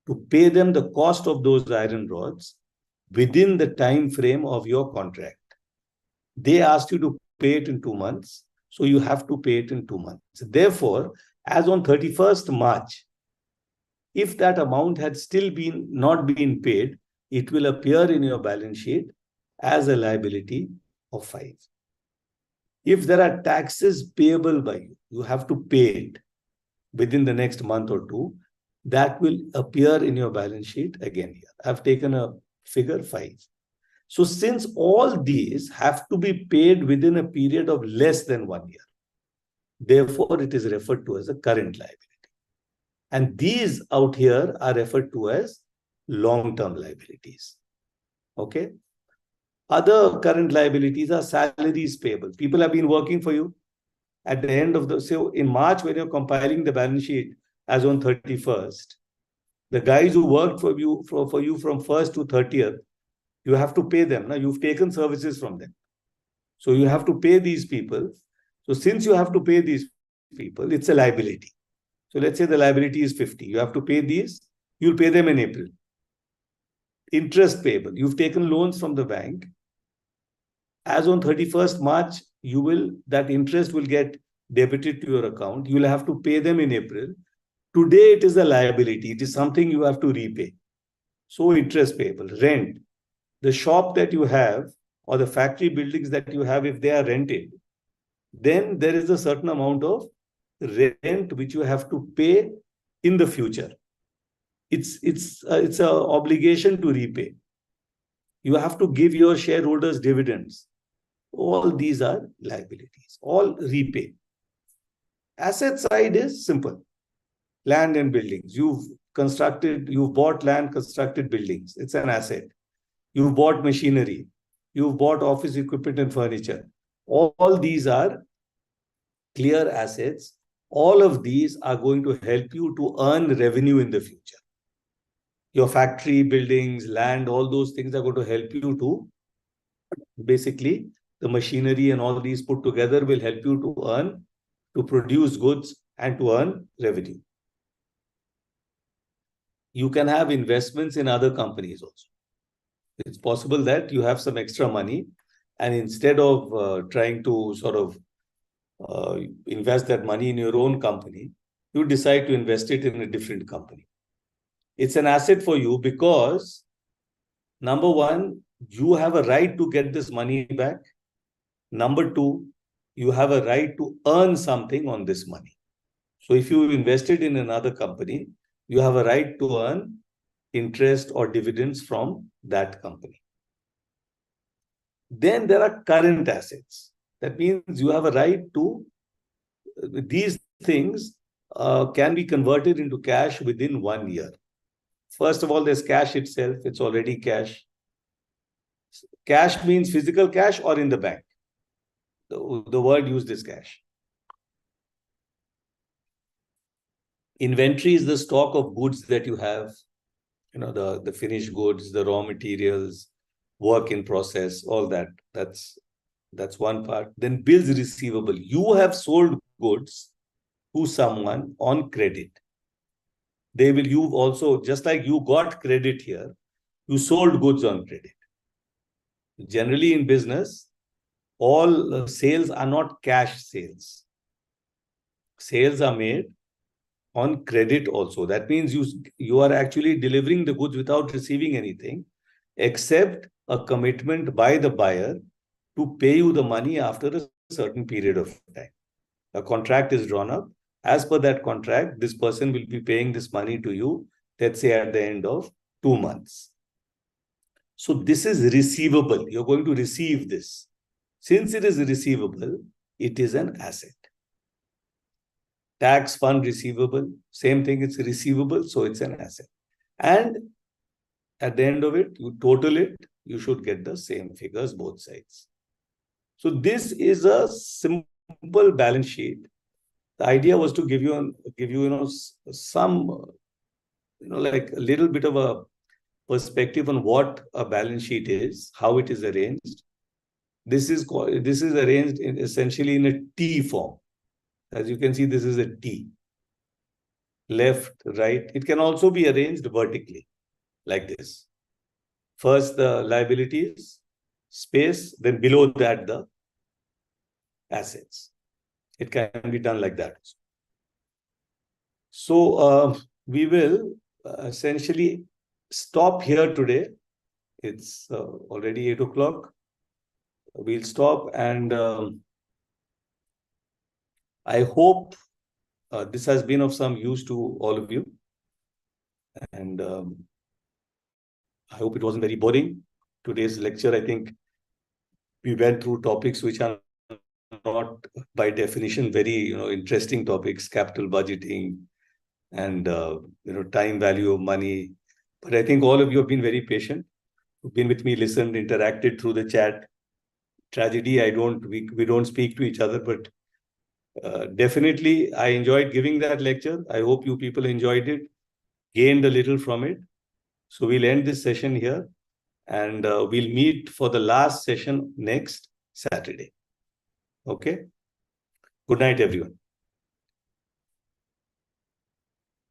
to pay them the cost of those iron rods within the time frame of your contract. They asked you to pay it in 2 months, so you have to pay it in 2 months. Therefore, as on 31st March, if that amount had still not been paid, it will appear in your balance sheet as a liability of 5. If there are taxes payable by you, you have to pay it within the next month or 2, that will appear in your balance sheet again here. I've taken a figure 5. So since all these have to be paid within a period of less than 1 year, therefore it is referred to as a current liability. And these out here are referred to as long-term liabilities. Okay. Other current liabilities are salaries payable. People have been working for you. At the end of so in March, when you're compiling the balance sheet as on 31st, the guys who worked for you from 1st to 30th, you have to pay them. Now you've taken services from them. So you have to pay these people. So since you have to pay these people, it's a liability. So let's say the liability is 50. You have to pay these. You'll pay them in April. Interest payable. You've taken loans from the bank. As on 31st March, that interest will get debited to your account. You will have to pay them in April. Today, it is a liability. It is something you have to repay. So interest payable, rent. The shop that you have or the factory buildings that you have, if they are rented, then there is a certain amount of rent which you have to pay in the future. It's an obligation to repay. You have to give your shareholders dividends. All these are liabilities, all repay. Asset side is simple. Land and buildings. You've bought land, constructed buildings. It's an asset. You've bought machinery. You've bought office equipment and furniture. All these are clear assets. All of these are going to help you to earn revenue in the future. Your factory, buildings, land, all those things are going to help you to, basically, the machinery and all these put together will help you to produce goods and to earn revenue. You can have investments in other companies also. It's possible that you have some extra money, and instead of trying to sort of invest that money in your own company, you decide to invest it in a different company. It's an asset for you because, number one, you have a right to get this money back. Number two, you have a right to earn something on this money. So if you invested in another company, you have a right to earn interest or dividends from that company. Then there are current assets. That means you have a right to, these things can be converted into cash within 1 year. First of all, there's cash itself. It's already cash. Cash means physical cash or in the bank. The word used is cash. Inventory is the stock of goods that you have, the finished goods, the raw materials, work in process, all that. That's That's one part. Then bills receivable. You have sold goods to someone on credit. You also, just like you got credit here, you sold goods on credit. Generally in business, all sales are not cash sales. Sales are made on credit also. That means you are actually delivering the goods without receiving anything, except a commitment by the buyer to pay you the money after a certain period of time. A contract is drawn up. As per that contract, this person will be paying this money to you, let's say at the end of 2 months. So this is receivable. You're going to receive this. Since it is receivable, it is an asset. Tax fund receivable, same thing, it's receivable, so it's an asset. And at the end of it, you total it, you should get the same figures, both sides. So this is a simple balance sheet. The idea was to give you some, like a little bit of a perspective on what a balance sheet is, how it is arranged. This is arranged essentially in a T form. As you can see, this is a T. Left, right. It can also be arranged vertically, like this. First, the liabilities, space, then below that, the assets. It can be done like that. So we will essentially stop here today. It's already 8 o'clock. We'll stop, and I hope this has been of some use to all of you. And I hope it wasn't very boring. Today's lecture, I think we went through topics which are not by definition very interesting topics, capital budgeting and time value of money. But I think all of you have been very patient. You've been with me, listened, interacted through the chat. Tragedy, we don't speak to each other, but definitely I enjoyed giving that lecture. I hope you people enjoyed it, gained a little from it. So we'll end this session here, and we'll meet for the last session next Saturday. Okay. Good night, everyone.